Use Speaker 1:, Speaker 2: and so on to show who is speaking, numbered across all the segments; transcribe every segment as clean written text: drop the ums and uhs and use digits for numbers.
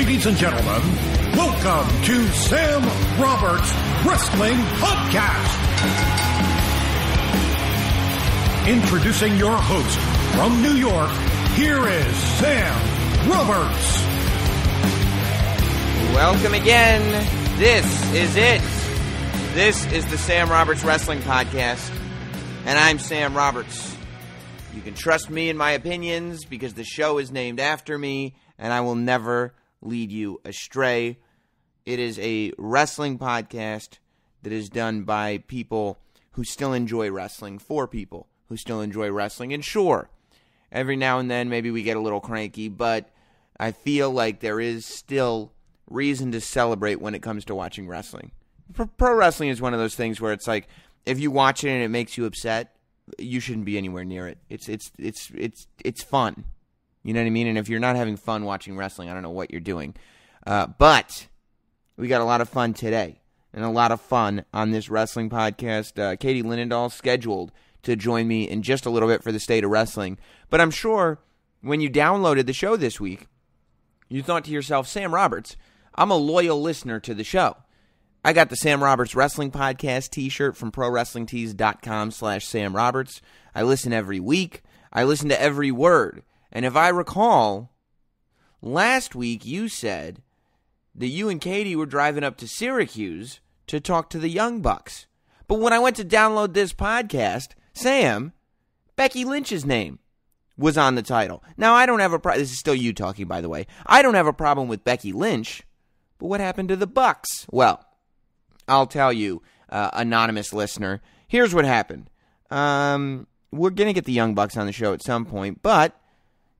Speaker 1: Ladies and gentlemen, welcome to Sam Roberts Wrestling Podcast. Introducing your host from New York, here is Sam Roberts.
Speaker 2: Welcome again. This is it. This is the Sam Roberts Wrestling Podcast, and I'm Sam Roberts. You can trust me in my opinions because the show is named after me, and I will never lead you astray. It is a wrestling podcast that is done by people who still enjoy wrestling, for people who still enjoy wrestling. And sure, every now and then maybe we get a little cranky, but I feel like there is still reason to celebrate when it comes to watching wrestling. Pro wrestling is one of those things where it's like, if you watch it and it makes you upset, you shouldn't be anywhere near it. It's fun. You know what I mean? And if you're not having fun watching wrestling, I don't know what you're doing. But we got a lot of fun today, and a lot of fun on this wrestling podcast. Katie Linendahl scheduled to join me in just a little bit for the State of Wrestling. But I'm sure when you downloaded the show this week, you thought to yourself, Sam Roberts, I'm a loyal listener to the show. I got the Sam Roberts Wrestling Podcast t-shirt from ProWrestlingTees.com/Sam Roberts. I listen every week. I listen to every word. And if I recall, last week you said that you and Katie were driving up to Syracuse to talk to the Young Bucks. But when I went to download this podcast, Sam, Becky Lynch's name was on the title. Now, I don't have a problem. This is still you talking, by the way. I don't have a problem with Becky Lynch, but what happened to the Bucks? Well, I'll tell you, anonymous listener, here's what happened. We're going to get the Young Bucks on the show at some point, but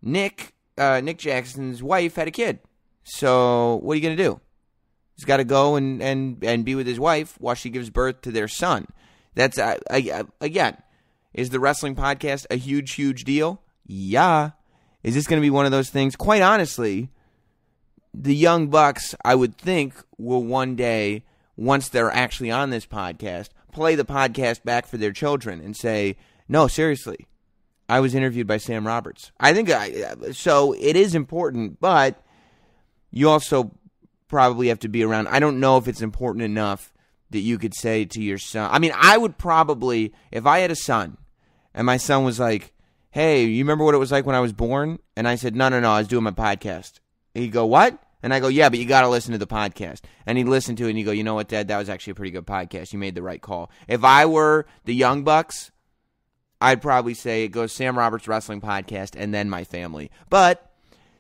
Speaker 2: Nick Jackson's wife had a kid. So what are you going to do? He's got to go and be with his wife while she gives birth to their son. That's, again, is the wrestling podcast a huge, huge deal? Yeah. Is this going to be one of those things? Quite honestly, the Young Bucks, I would think, will one day, once they're actually on this podcast, play the podcast back for their children and say, no, seriously, I was interviewed by Sam Roberts. I think so it is important, but you also probably have to be around. I don't know if it's important enough that you could say to your son. I mean, I would probably, if I had a son and my son was like, hey, you remember what it was like when I was born? And I said, no, I was doing my podcast. He'd go, what? And I go, yeah, but you got to listen to the podcast. And he'd listen to it and he'd go, you know what, Dad, that was actually a pretty good podcast. You made the right call. If I were the Young Bucks, I'd probably say it goes Sam Roberts Wrestling Podcast and then my family. But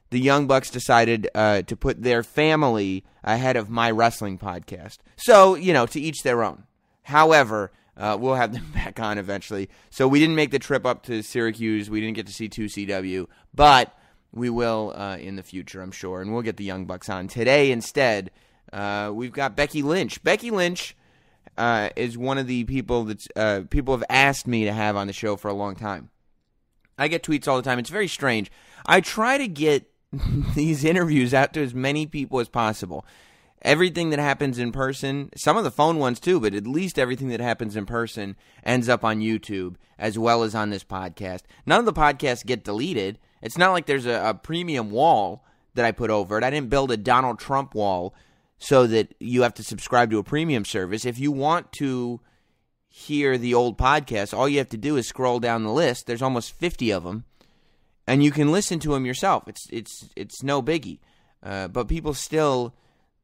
Speaker 2: the Young Bucks decided to put their family ahead of my wrestling podcast. So, to each their own. However, we'll have them back on eventually. So we didn't make the trip up to Syracuse. We didn't get to see 2CW. But we will in the future, I'm sure. And we'll get the Young Bucks on. Today, instead, we've got Becky Lynch. Becky Lynch is one of the people that people have asked me to have on the show for a long time. I get tweets all the time. It's very strange. I try to get these interviews out to as many people as possible. Everything that happens in person, some of the phone ones too, but at least everything that happens in person ends up on YouTube as well as on this podcast. None of the podcasts get deleted. It's not like there's a premium wall that I put over it. I didn't build a Donald Trump wall so that you have to subscribe to a premium service. If you want to hear the old podcast, all you have to do is scroll down the list. There's almost 50 of them, and you can listen to them yourself. It's no biggie. But people still,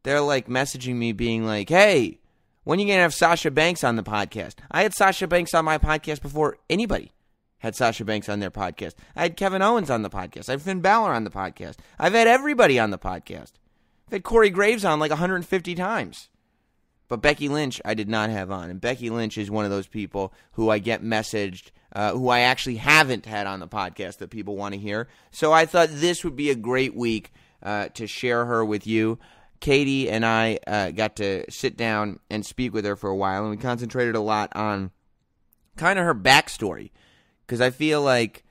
Speaker 2: they're like messaging me being like, hey, when are you going to have Sasha Banks on the podcast? I had Sasha Banks on my podcast before anybody had Sasha Banks on their podcast. I had Kevin Owens on the podcast. I had Finn Balor on the podcast. I've had everybody on the podcast. I've had Corey Graves on like 150 times. But Becky Lynch I did not have on. And Becky Lynch is one of those people who I get messaged, who I actually haven't had on the podcast that people want to hear. So I thought this would be a great week to share her with you. Katie and I got to sit down and speak with her for a while, and we concentrated a lot on kind of her backstory. Because I feel like,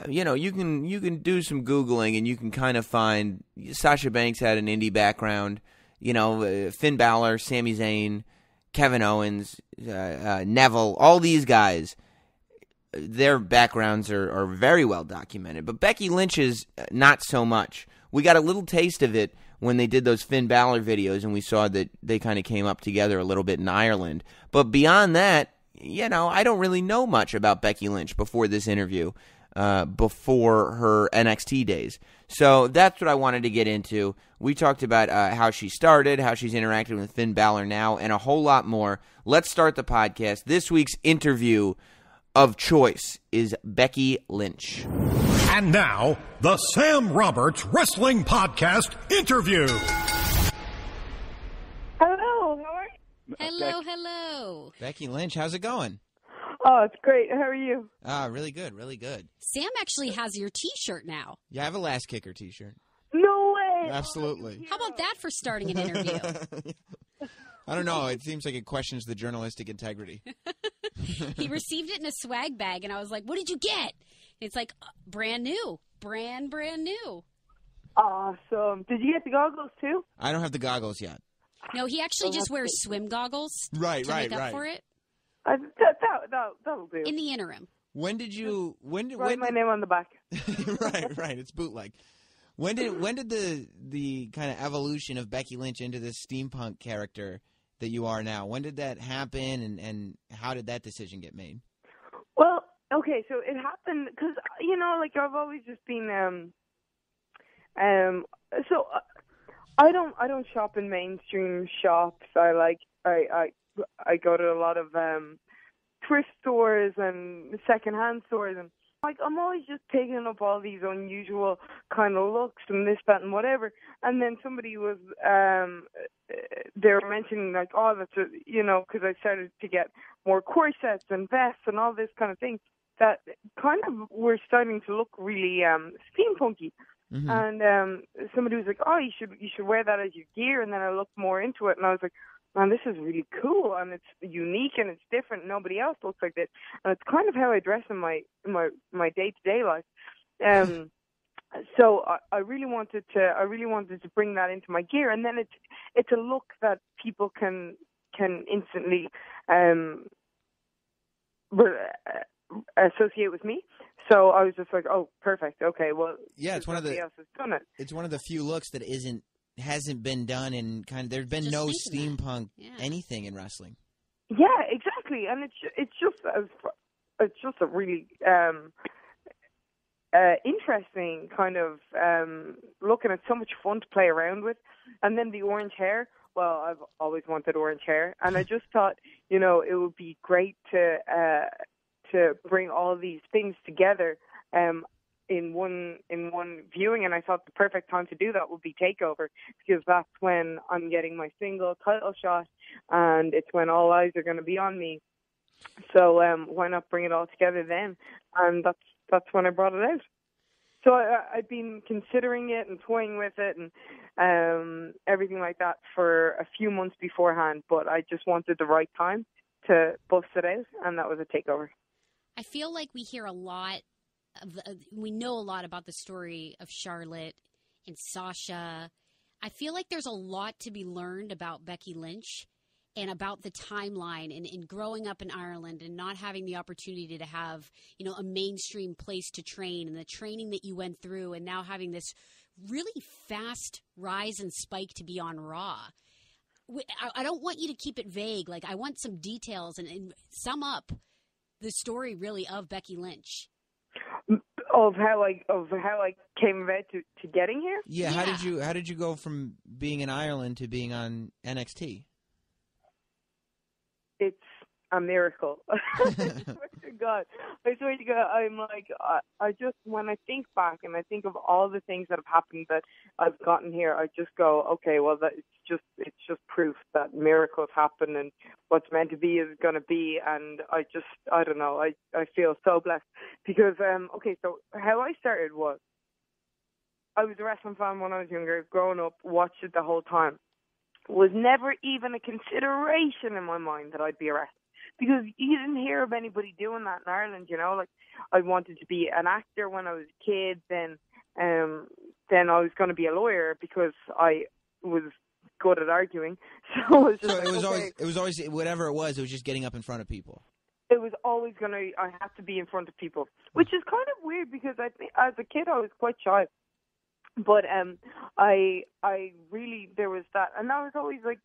Speaker 2: you can do some Googling and you can kind of find Sasha Banks had an indie background. Finn Balor, Sami Zayn, Kevin Owens, Neville, all these guys, their backgrounds are very well documented. But Becky Lynch's not so much. we got a little taste of it when they did those Finn Balor videos, and we saw that they kind of came up together a little bit in Ireland. But beyond that, I don't really know much about Becky Lynch before this interview, before her NXT days. So that's what I wanted to get into. We talked about how she started, how she's interacting with Finn Balor now, and a whole lot more. Let's start the podcast. This week's interview of choice is Becky Lynch.
Speaker 1: And now, the Sam Roberts Wrestling Podcast interview.
Speaker 3: Hello, how are you?
Speaker 4: Hello.
Speaker 2: Becky Lynch, how's it going?
Speaker 3: Oh, it's great. How are you?
Speaker 2: Really good, really good.
Speaker 4: Sam actually has your T-shirt now.
Speaker 2: Yeah, I have a Last Kicker T-shirt.
Speaker 3: No way.
Speaker 2: Absolutely.
Speaker 4: How about that for starting an interview?
Speaker 2: I don't know. It seems like it questions the journalistic integrity.
Speaker 4: He received it in a swag bag, and I was like, what did you get? It's like brand new. Brand new.
Speaker 3: Awesome. Did you get the goggles too?
Speaker 2: I don't have the goggles yet.
Speaker 4: No, he actually just wears swim goggles to make up for it.
Speaker 3: That'll do.
Speaker 4: In the interim.
Speaker 2: When did you...
Speaker 3: Write my name on the back.
Speaker 2: Right. It's bootleg. When did the kind of evolution of Becky Lynch into this steampunk character that you are now, when did that happen, and how did that decision get made?
Speaker 3: Well, okay, so it happened because, I've always just been, so I don't shop in mainstream shops. I go to a lot of thrift stores and secondhand stores, and I'm always just picking up all these unusual kind of looks and this, that, and whatever. And then somebody was, they were mentioning that's because I started to get more corsets and vests and all this kind of thing that kind of were starting to look really steampunky. Mm-hmm. And somebody was like, "Oh, you should wear that as your gear." And then I looked more into it, and I was like, "Man, this is really cool, and it's unique, and it's different. Nobody else looks like this." And it's kind of how I dress in my day-to-day life. So I really wanted to bring that into my gear, and then it's a look that people can instantly associate with me. So I was just like, "Oh, perfect. Okay, well,
Speaker 2: yeah, it's one of the
Speaker 3: else has done it.
Speaker 2: It's one of the few looks that hasn't been done in kind of. There's been no steampunk anything in wrestling.
Speaker 3: Yeah, exactly, and it's just a really interesting kind of look, and it's so much fun to play around with. And then the orange hair. Well, I've always wanted orange hair, and I just thought, it would be great to bring all these things together in one viewing, and I thought the perfect time to do that would be TakeOver, because that's when I'm getting my single title shot, and it's when all eyes are going to be on me. So why not bring it all together then? And that's when I brought it out. So I've been considering it and toying with it and everything like that for a few months beforehand, but I just wanted the right time to bust it out, and that was a TakeOver.
Speaker 4: I feel like we hear a lot we know a lot about the story of Charlotte and Sasha. I feel like there's a lot to be learned about Becky Lynch and about the timeline and growing up in Ireland and not having the opportunity to have, a mainstream place to train, and the training that you went through, and now having this really fast rise and spike to be on Raw. I don't want you to keep it vague. I want some details and sum up the story really of Becky Lynch.
Speaker 3: Of how I came about to getting here?
Speaker 2: Yeah, how did you go from being in Ireland to being on NXT?
Speaker 3: It's a miracle. I swear to God, I'm like, I just, when I think back and I think of all the things that have happened that I've gotten here, I just go, okay, well, it's just proof that miracles happen, and what's meant to be is going to be. And I don't know, I feel so blessed because, okay, so how I started was, I was a wrestling fan when I was younger, growing up, watched it the whole time. Was never even a consideration in my mind that I'd be a wrestler. Because you didn't hear of anybody doing that in Ireland, I wanted to be an actor when I was a kid, then I was going to be a lawyer because I was good at arguing. So it
Speaker 2: was always whatever it was just getting up in front of people.
Speaker 3: It was always I had to be in front of people, which is kind of weird because I think as a kid I was quite shy. But I really, there was that, and I was always like,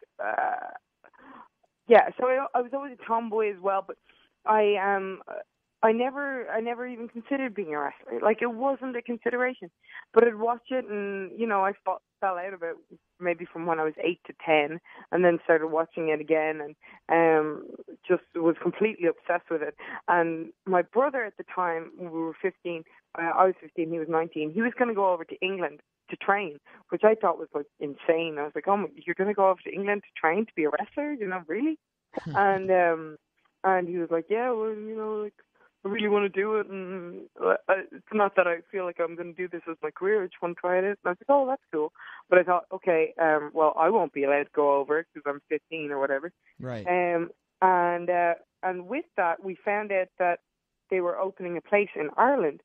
Speaker 3: yeah. So I was always a tomboy as well, but I never even considered being a wrestler. Like, it wasn't a consideration. But I'd watch it, and I fell out of it maybe from when I was 8 to 10, and then started watching it again, and just was completely obsessed with it. And my brother at the time, we were 15. I was 15. He was 19. He was going to go over to England to train, which I thought was like insane. I was like, "Oh, you're going to go over to England to train to be a wrestler? Really?" And he was like, "Yeah, well, like, I really want to do it, and it's not that I feel like I'm going to do this as my career. I just want to try it out." And I was like, "Oh, that's cool." But I thought, okay, well, I won't be allowed to go over because I'm 15 or whatever.
Speaker 2: Right.
Speaker 3: And with that, we found out that they were opening a place in Ireland,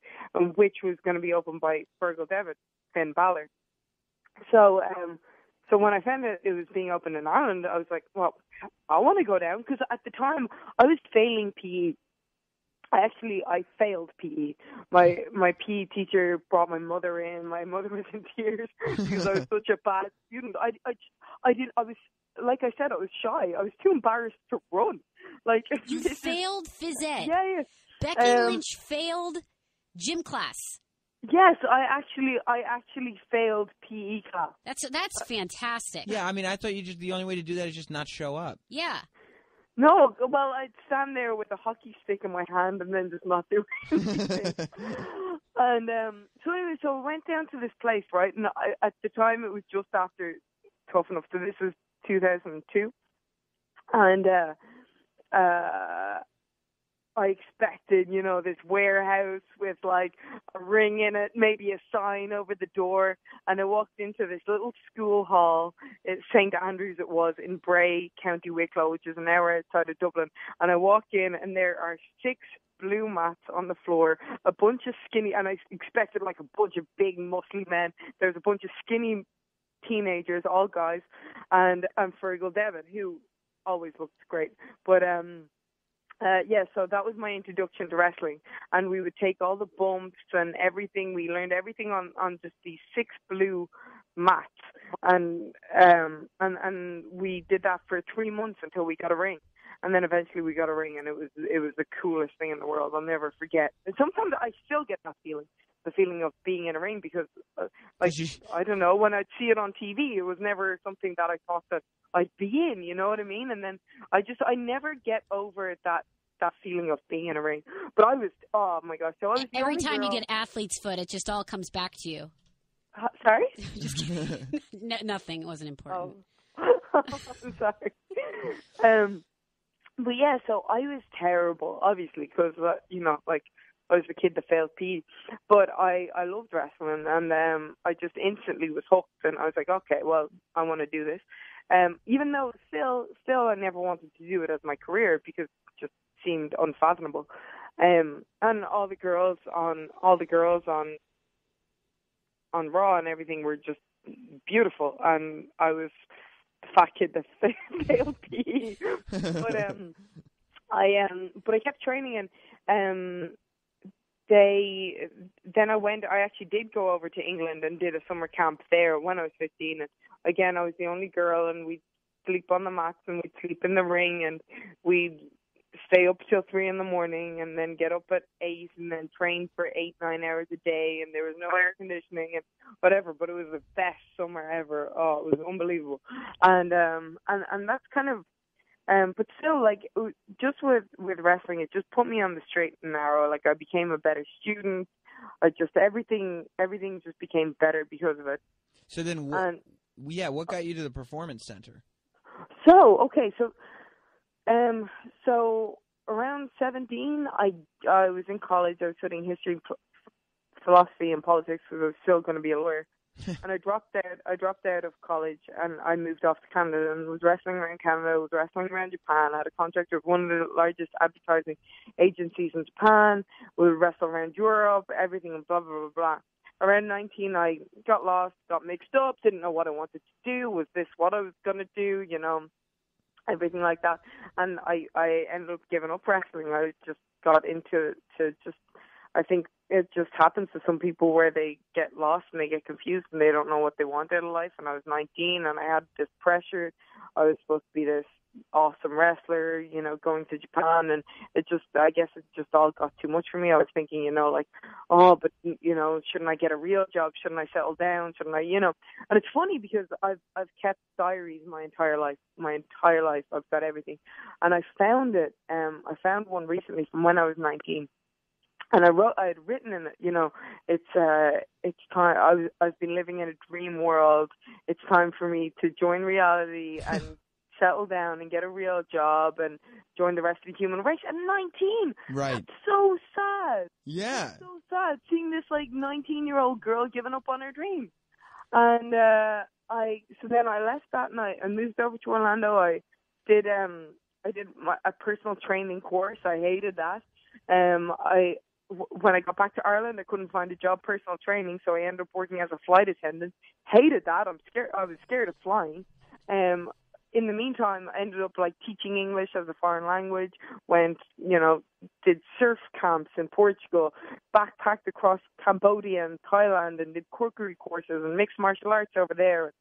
Speaker 3: which was going to be opened by Fergal Devitt, Finn Balor. So when I found out it was being opened in Ireland, I was like, well, I want to go down, because at the time I was failing PE. I failed PE. My PE teacher brought my mother in. My mother was in tears because I was such a bad student. I was, like I said, I was shy. I was too embarrassed to run. Like,
Speaker 4: you failed phys ed.
Speaker 3: Yeah.
Speaker 4: Becky Lynch failed gym class.
Speaker 3: Yes, I actually failed PE class.
Speaker 4: That's fantastic.
Speaker 2: Yeah, I mean, I thought the only way to do that is just not show up.
Speaker 4: Yeah.
Speaker 3: No, well, I'd stand there with a hockey stick in my hand and then just not do anything. And so I went down to this place, right? And at the time, it was just after Tough Enough. So this was 2002, and I expected, this warehouse with like a ring in it, maybe a sign over the door. And I walked into this little school hall at St. Andrews, it was, in Bray, County Wicklow, which is an hour outside of Dublin. And I walk in, and there are 6 blue mats on the floor, a bunch of skinny, and I expected like a bunch of big muscly men. There's a bunch of skinny teenagers, all guys, and Fergal Devitt, who always looks great. But so that was my introduction to wrestling, and we would take all the bumps and everything. We learned everything on just these 6 blue mats, and we did that for 3 months until we got a ring, and then eventually we got a ring, and it was the coolest thing in the world. I'll never forget. And sometimes I still get that feeling, the feeling of being in a ring, because I don't know, when I'd see it on TV, it was never something that I thought that I'd be in, you know what I mean? And then I never get over that feeling of being in a ring. But I was, oh my gosh. So I was
Speaker 4: every time you get athlete's foot, it just all comes back to you.
Speaker 3: Sorry?
Speaker 4: Just kidding. Nothing. It wasn't important.
Speaker 3: Oh. I'm sorry. But yeah, so I was terrible, obviously, because, I was the kid that failed PE. But I loved wrestling, and I just instantly was hooked, and I was like, okay, well, I want to do this. Even though still I never wanted to do it as my career, because it just seemed unfathomable. And all the girls on Raw and everything were just beautiful, and I was the fat kid that failed PE. But I kept training, and I actually did go over to England and did a summer camp there when I was 15. And again, I was the only girl, and we'd sleep on the mats, and we'd sleep in the ring, and we'd stay up till 3 a.m, and then get up at 8, and then train for 8-9 hours a day, and there was no air conditioning and whatever. But it was the best summer ever. Oh, it was unbelievable. And that's kind of. But still, like, just with wrestling, it just put me on the straight and narrow. Like, I became a better student. Everything just became better because of it.
Speaker 2: So then, what got you to the Performance Center?
Speaker 3: So around 17, I was in college. I was studying history, philosophy, and politics, because I was still going to be a lawyer. And I dropped out of college, and I moved off to Canada and was wrestling around Canada, was wrestling around Japan. I had a contract with one of the largest advertising agencies in Japan. We would wrestle around Europe, everything, blah, blah, blah, blah. Around 19, I got lost, got mixed up, didn't know what I wanted to do. Was this what I was going to do, everything like that. And I ended up giving up wrestling. I just got into I think it just happens to some people where they get lost and they get confused and they don't know what they want out of life. And I was 19 and I had this pressure. I was supposed to be this awesome wrestler, you know, going to Japan, and I guess it just all got too much for me. I was thinking, you know, like, oh, but, you know, shouldn't I get a real job? Shouldn't I settle down? Shouldn't I, you know? And it's funny because I've kept diaries my entire life. I've got everything. And I found one recently from when I was 19. And I had written in it, you know, it's time. I've been living in a dream world. It's time for me to join reality and settle down and get a real job and join the rest of the human race at 19.
Speaker 2: Right.
Speaker 3: That's so sad.
Speaker 2: Yeah.
Speaker 3: That's so sad seeing this like 19-year-old girl giving up on her dream. And so then I left that night and moved over to Orlando. I did a personal training course. I hated that. When I got back to Ireland, I couldn't find a job personal training, so I ended up working as a flight attendant. Hated that. I was scared of flying. In the meantime, I ended up like teaching English as a foreign language, went, you know, did surf camps in Portugal, backpacked across Cambodia and Thailand and did cookery courses and mixed martial arts over there.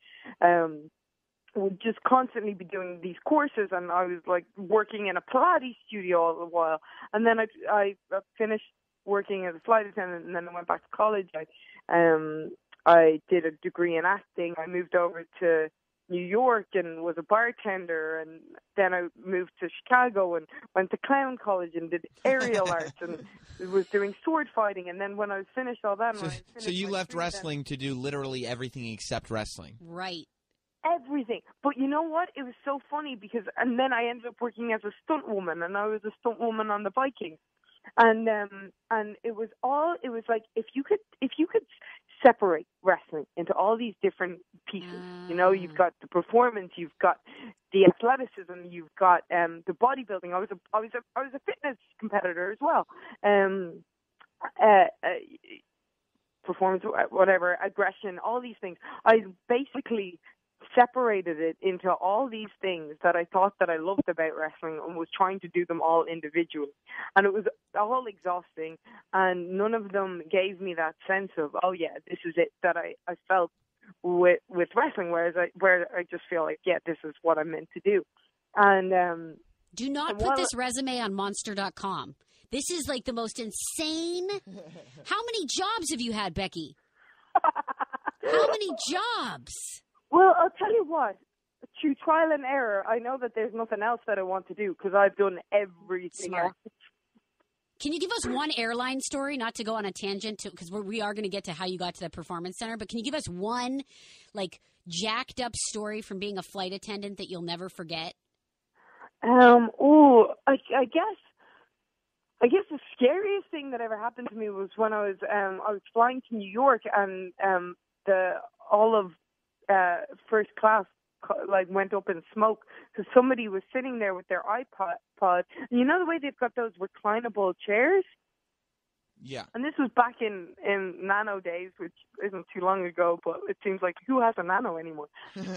Speaker 3: Would just constantly be doing these courses, and I was like working in a Pilates studio all the while. And then I finished working as a flight attendant, and then I went back to college. I did a degree in acting. I moved over to New York and was a bartender, and then I moved to Chicago and went to clown college and did aerial arts and was doing sword fighting. And then when I was finished all that,
Speaker 2: so you left wrestling to do literally everything except wrestling,
Speaker 4: right?
Speaker 3: Everything. But you know what? It was so funny because, and then I ended up working as a stunt woman, and I was a stunt woman on the Vikings. And it was like if you could separate wrestling into all these different pieces, you know, you've got the performance, you've got the athleticism, you've got the bodybuilding. I was a fitness competitor as well. Performance, whatever, aggression, all these things. I basically separated it into all these things that I thought that I loved about wrestling and was trying to do them all individually. And it was all exhausting, and none of them gave me that sense of, oh yeah, this is it, that I felt with wrestling, where I just feel like, yeah, this is what I'm meant to do. And
Speaker 4: do not put this resume on monster.com. This is like the most insane. How many jobs have you had, Becky? How many jobs?
Speaker 3: Well, I'll tell you what, through trial and error, I know that there's nothing else that I want to do because I've done everything else.
Speaker 4: Can you give us one airline story, not to go on a tangent, because we are going to get to how you got to the Performance Center, but can you give us one, like, jacked up story from being a flight attendant that you'll never forget?
Speaker 3: I guess the scariest thing that ever happened to me was when I was flying to New York, and all of first class like went up in smoke because somebody was sitting there with their iPod. And you know the way they've got those reclinable chairs?
Speaker 2: Yeah.
Speaker 3: And this was back in Nano days, which isn't too long ago, but it seems like who has a Nano anymore?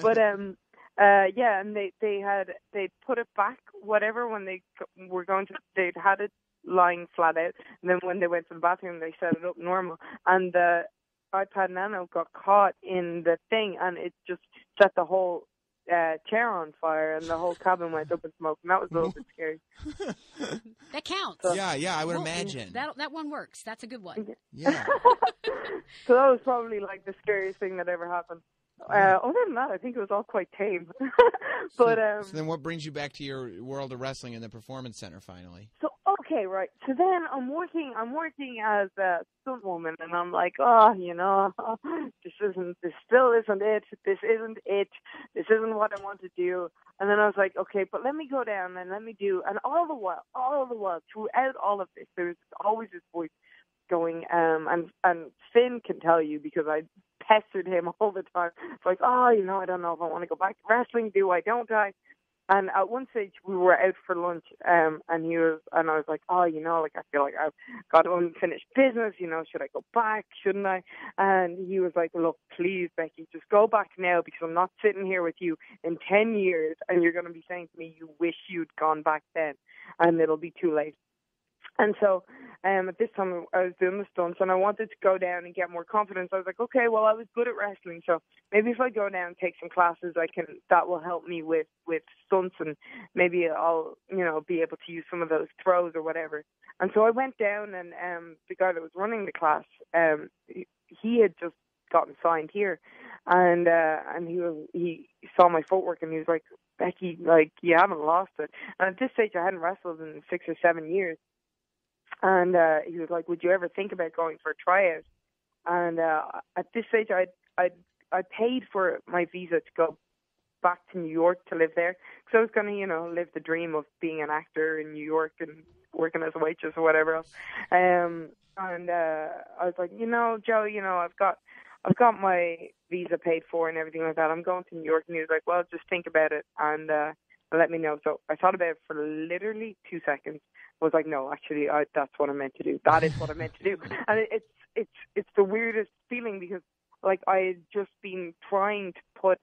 Speaker 3: But yeah, and they'd put it back, whatever, when they were going to, they'd had it lying flat out, and then when they went to the bathroom, they set it up normal, and the iPad Nano got caught in the thing, and it just set the whole chair on fire, and the whole cabin went up in smoke, and that was a little bit scary.
Speaker 4: That counts.
Speaker 3: So,
Speaker 2: yeah, I would imagine.
Speaker 4: That one works. That's a good one.
Speaker 2: Yeah.
Speaker 3: So that was probably like the scariest thing that ever happened. Other than that, I think it was all quite tame. But
Speaker 2: so then what brings you back to your world of wrestling in the Performance Center finally?
Speaker 3: So okay, right. So then I'm working as a stunt woman, and I'm like, oh, you know, this still isn't it. This isn't it. This isn't what I want to do. And then I was like, okay, but let me go down and let me do. And all the while, throughout all of this, there's always this voice going, and Finn can tell you because I pestered him all the time. It's like, oh, you know, I don't know if I want to go back to wrestling. Do I? Don't I? And at one stage we were out for lunch, and I was like, oh, you know, like I feel like I've got unfinished business. You know, should I go back? Shouldn't I? And he was like, look, please, Becky, just go back now because I'm not sitting here with you in 10 years, and you're going to be saying to me, you wish you'd gone back then, and it'll be too late. And so at this time I was doing the stunts and I wanted to go down and get more confidence. I was like, okay, well, I was good at wrestling, so maybe if I go down and take some classes, that will help me with stunts, and maybe I'll, be able to use some of those throws or whatever. And so I went down, and the guy that was running the class, he had just gotten signed here, and he saw my footwork and he was like, Becky, like, you haven't lost it. And at this stage I hadn't wrestled in 6 or 7 years. And he was like, would you ever think about going for a tryout? And at this stage, I paid for my visa to go back to New York to live there. Because I was going to, live the dream of being an actor in New York and working as a waitress or whatever else. And I was like, Joe, I've got my visa paid for and everything like that. I'm going to New York. And he was like, well, just think about it and let me know. So I thought about it for literally 2 seconds. I was like, no, actually, that's what I meant to do. That is what I meant to do. And it's the weirdest feeling because, like, I had just been trying to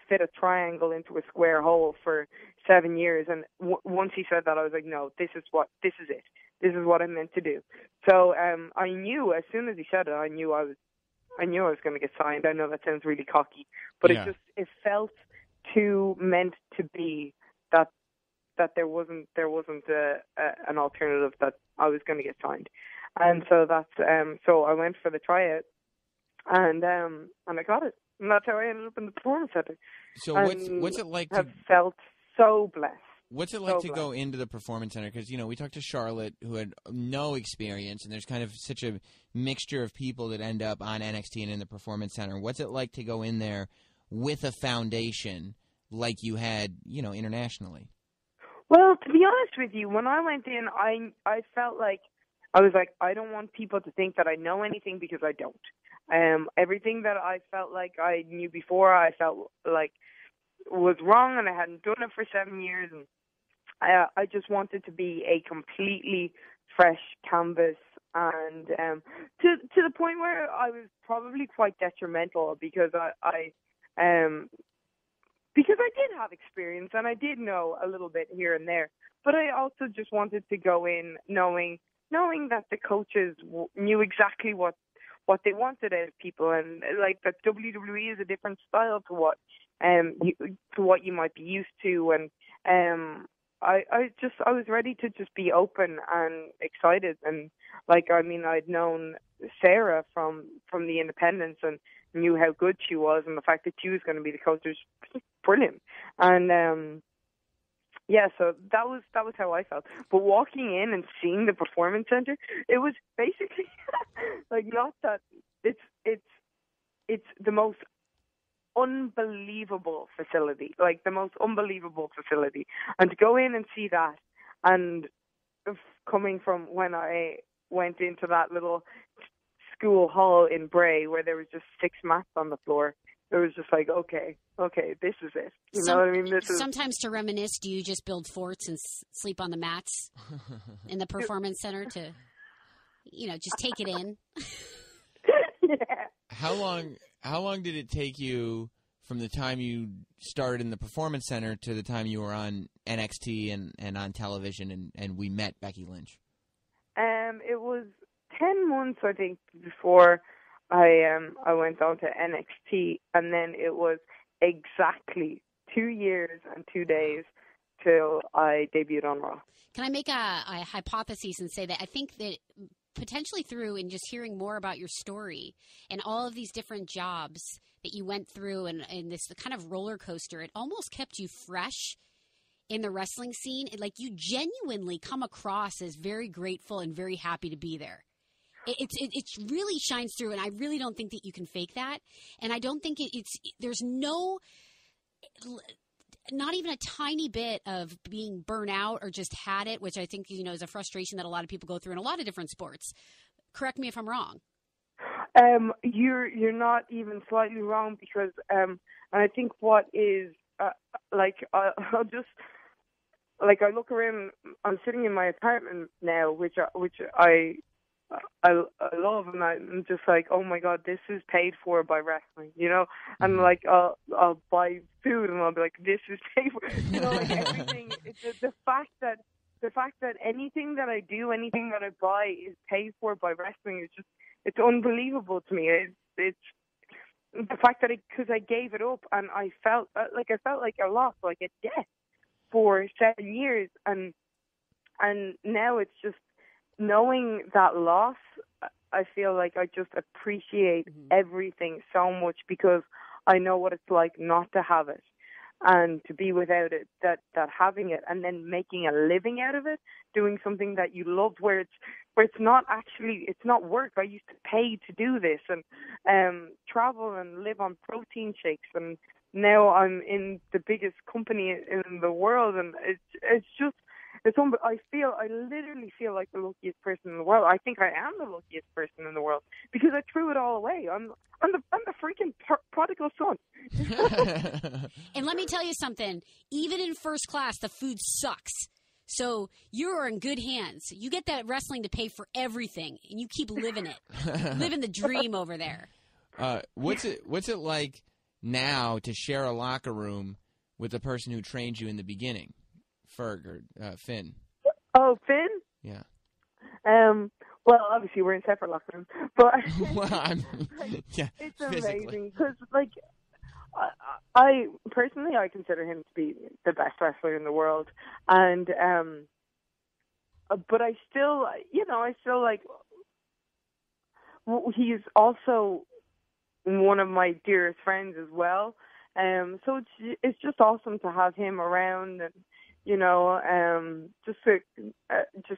Speaker 3: fit a triangle into a square hole for 7 years. And once he said that, I was like, no, this is it. This is what I meant to do. So I knew as soon as he said it, I knew I was going to get signed. I know that sounds really cocky, but
Speaker 2: Yeah.
Speaker 3: it felt too meant to be that there wasn't an alternative, that I was going to get signed. And so that's so I went for the tryout, and I got it, and that's how I ended up in the performance center.
Speaker 2: So what's it like?
Speaker 3: Have felt so blessed.
Speaker 2: What's it like to go into the performance center? Because we talked to Charlotte, who had no experience, and there's kind of such a mixture of people that end up on NXT and in the performance center. What's it like to go in there with a foundation like you had, internationally?
Speaker 3: Well, to be honest with you, when I went in, I felt like I was like, I don't want people to think that I know anything, because I don't. Everything that I felt like I knew before, I felt like was wrong, and I hadn't done it for 7 years, and I just wanted to be a completely fresh canvas, and to the point where I was probably quite detrimental, because because I did have experience and I did know a little bit here and there, but I also just wanted to go in knowing that the coaches knew exactly what they wanted out of people, and like that WWE is a different style to what you might be used to, and I was ready to just be open and excited, and I'd known Sarah from the independents and knew how good she was, and the fact that she was going to be the coach was brilliant. And so that was how I felt. But walking in and seeing the performance center, it was basically like, not that it's the most unbelievable facility, and to go in and see that, and coming from when I went into that little school hall in Bray where there was just 6 mats on the floor, it was just like, okay, this is it. You know what I mean?
Speaker 4: Sometimes to reminisce, do you just build forts and sleep on the mats in the performance center to, just take it in?
Speaker 3: Yeah.
Speaker 2: How long did it take you from the time you started in the performance center to the time you were on NXT and on television and we met Becky Lynch?
Speaker 3: It was 10 months, I think, before I went on to NXT, and then it was exactly 2 years and 2 days till I debuted on Raw.
Speaker 4: Can I make a hypothesis and say that I think that potentially through and just hearing more about your story and all of these different jobs that you went through and this kind of roller coaster, it almost kept you fresh in the wrestling scene. Like, you genuinely come across as very grateful and very happy to be there. It really shines through, and I really don't think that you can fake that. And I don't think there's not even a tiny bit of being burnt out or just had it, which I think, is a frustration that a lot of people go through in a lot of different sports. Correct me if I'm wrong.
Speaker 3: You're not even slightly wrong, because and I think what is I'll just, like, I look around. I'm sitting in my apartment now, which I love, and I'm just like, oh my God, this is paid for by wrestling, and like I'll buy food and I'll be like, this is paid for, like everything. The fact the fact that anything that I do, anything that I buy is paid for by wrestling is just, it's unbelievable to me. It's the fact that because I gave it up and I felt like a loss, like a death for 7 years, and now it's just knowing that loss. I feel like I just appreciate everything so much because I know what it's like not to have it and to be without it, that having it and then making a living out of it, doing something that you loved where it's not work. I used to pay to do this and travel and live on protein shakes, and now I'm in the biggest company in the world, and it's just, I literally feel like the luckiest person in the world. I think I am the luckiest person in the world because I threw it all away. I'm the freaking prodigal son.
Speaker 4: And let me tell you something. Even in first class, the food sucks. So you're in good hands. You get that wrestling to pay for everything, and you keep living it, living the dream over there.
Speaker 2: What's it like now to share a locker room with the person who trained you in the beginning? Ferg or Finn.
Speaker 3: Oh, Finn?
Speaker 2: Yeah.
Speaker 3: Well, obviously we're in separate locker rooms, but
Speaker 2: yeah,
Speaker 3: it's
Speaker 2: physically
Speaker 3: amazing because, like, I personally I consider him to be the best wrestler in the world, and but I still like he's also one of my dearest friends as well. So it's just awesome to have him around, and just to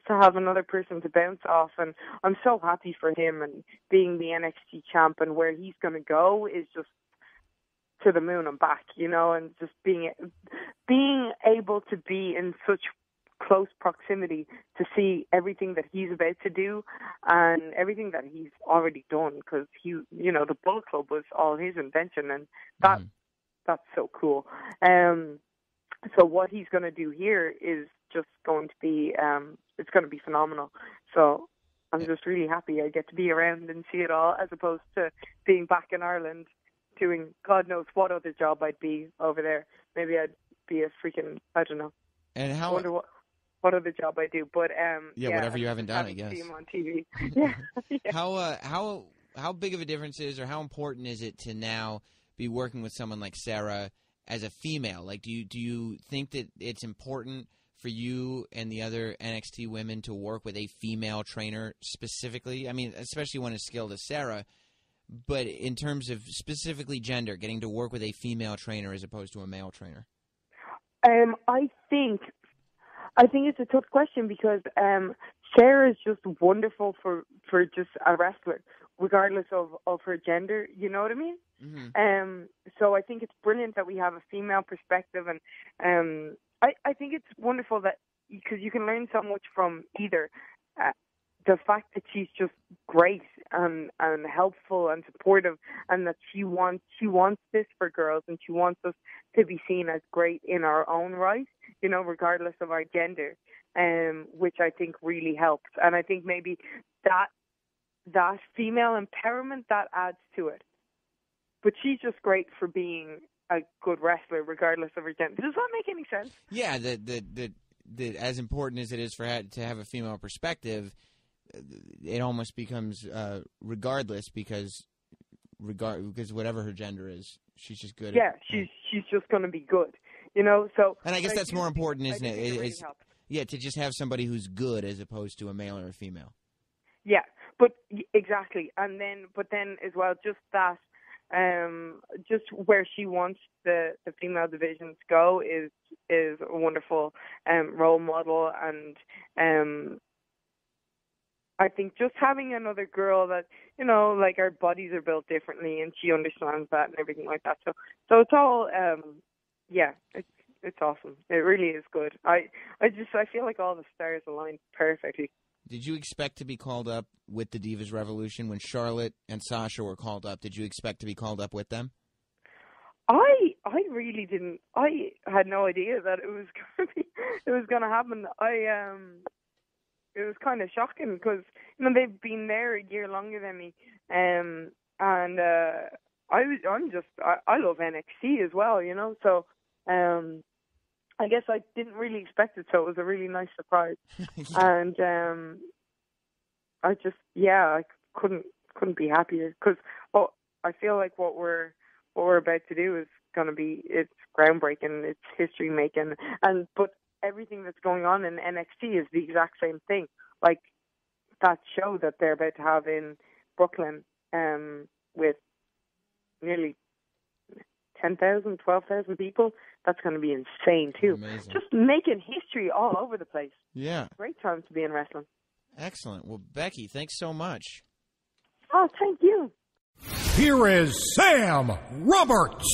Speaker 3: have another person to bounce off. And I'm so happy for him, and being the NXT champ, and where he's going to go is just to the moon and back, and just being able to be in such close proximity to see everything that he's about to do and everything that he's already done, because the Bullet Club was all his invention, and that's so cool. So what he's going to do here is just going to be, it's going to be phenomenal. So I'm just really happy I get to be around and see it all, as opposed to being back in Ireland doing God knows what other job I'd be over there. Maybe I'd be a freaking, I don't know.
Speaker 2: And how?
Speaker 3: I wonder what other job I do. But
Speaker 2: whatever you haven't done, I guess.
Speaker 3: See him on TV. Yeah.
Speaker 2: How big of a difference is, or how important is it to now be working with someone like Sarah as a female? Like, do you think that it's important for you and the other NXT women to work with a female trainer specifically? I mean, especially when as skilled as Sarah, but in terms of specifically gender, getting to work with a female trainer as opposed to a male trainer?
Speaker 3: I think it's a tough question because Sarah is just wonderful for just a wrestler, regardless of her gender. You know what I mean? Mm-hmm. So I think it's brilliant that we have a female perspective, and I think it's wonderful that because you can learn so much from either. The fact that she's just great and helpful and supportive, and that she wants this for girls, and she wants us to be seen as great in our own right, regardless of our gender, which I think really helps. And I think maybe that female empowerment, that adds to it. But she's just great for being a good wrestler, regardless of her gender. Does that make any sense?
Speaker 2: Yeah, that as important as it is for her to have a female perspective, it almost becomes regardless, because whatever her gender is, she's just good.
Speaker 3: Yeah, she's just going to be good, So,
Speaker 2: and I guess that's more important, isn't it?
Speaker 3: Really
Speaker 2: yeah, to just have somebody who's good as opposed to a male or a female.
Speaker 3: Yeah, but exactly, but then as well, just that, just where she wants the female division to go is a wonderful role model, and I think just having another girl that, like, our bodies are built differently, and she understands that and everything like that. So it's all, it's awesome. It really is good. I feel like all the stars aligned perfectly.
Speaker 2: Did you expect to be called up with the Divas Revolution when Charlotte and Sasha were called up? Did you expect to be called up with them?
Speaker 3: I really didn't. I had no idea that it was going to happen. It was kind of shocking because they've been there a year longer than me, and I love NXT as well, So I guess I didn't really expect it, so it was a really nice surprise.
Speaker 2: Yeah.
Speaker 3: And I just, I couldn't be happier, because I feel like what we're about to do is going to be, it's groundbreaking, it's history making, but everything that's going on in NXT is the exact same thing. Like that show that they're about to have in Brooklyn, with nearly 10,000, 12,000 people, that's going to be insane too.
Speaker 2: Amazing.
Speaker 3: Just making history all over the place.
Speaker 2: Yeah.
Speaker 3: Great time to be in wrestling.
Speaker 2: Excellent. Well, Becky, thanks so much.
Speaker 3: Oh, thank you.
Speaker 1: Here is Sam Roberts.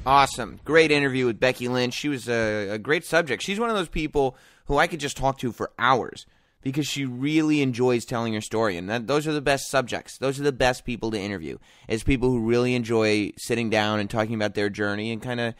Speaker 2: Awesome. Great interview with Becky Lynch. She was a great subject. She's one of those people who I could just talk to for hours because she really enjoys telling her story. And those are the best subjects. Those are the best people to interview, is people who really enjoy sitting down and talking about their journey and kind of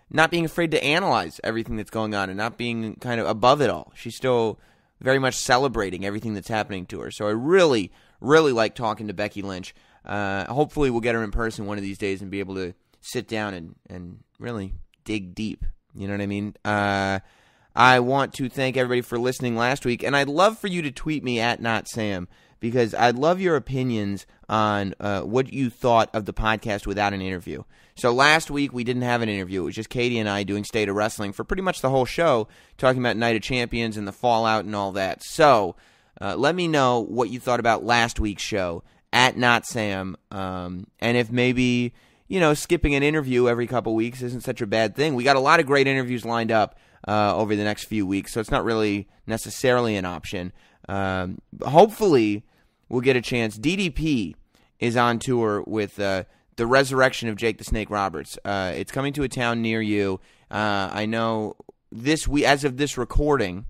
Speaker 2: not being afraid to analyze everything that's going on and not being kind of above it all. She's still very much celebrating everything that's happening to her. So I really, really like talking to Becky Lynch. Hopefully we'll get her in person one of these days and be able to sit down and really dig deep. You know what I mean? I want to thank everybody for listening last week, and I'd love for you to tweet me at NotSam, because I'd love your opinions on what you thought of the podcast without an interview. So last week we didn't have an interview. It was just Katie and I doing State of Wrestling for pretty much the whole show, talking about Night of Champions and the fallout and all that. So let me know what you thought about last week's show at NotSam, and if maybe, skipping an interview every couple weeks isn't such a bad thing. We got a lot of great interviews lined up over the next few weeks, so it's not really necessarily an option. Hopefully, we'll get a chance. DDP is on tour with the resurrection of Jake the Snake Roberts. It's coming to a town near you. I know this week, as of this recording,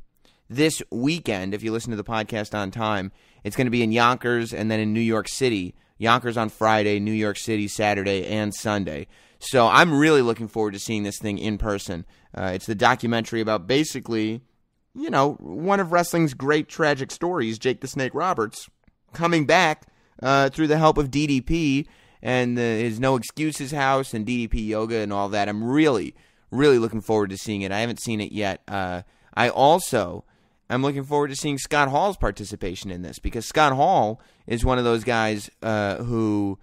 Speaker 2: this weekend, if you listen to the podcast on time, it's going to be in Yonkers and then in New York City. Yonkers on Friday, New York City Saturday and Sunday. So I'm really looking forward to seeing this thing in person. It's the documentary about basically, one of wrestling's great tragic stories, Jake the Snake Roberts, coming back through the help of DDP and his No Excuses house and DDP Yoga and all that. I'm really, really looking forward to seeing it. I haven't seen it yet. I'm looking forward to seeing Scott Hall's participation in this, because Scott Hall is one of those guys who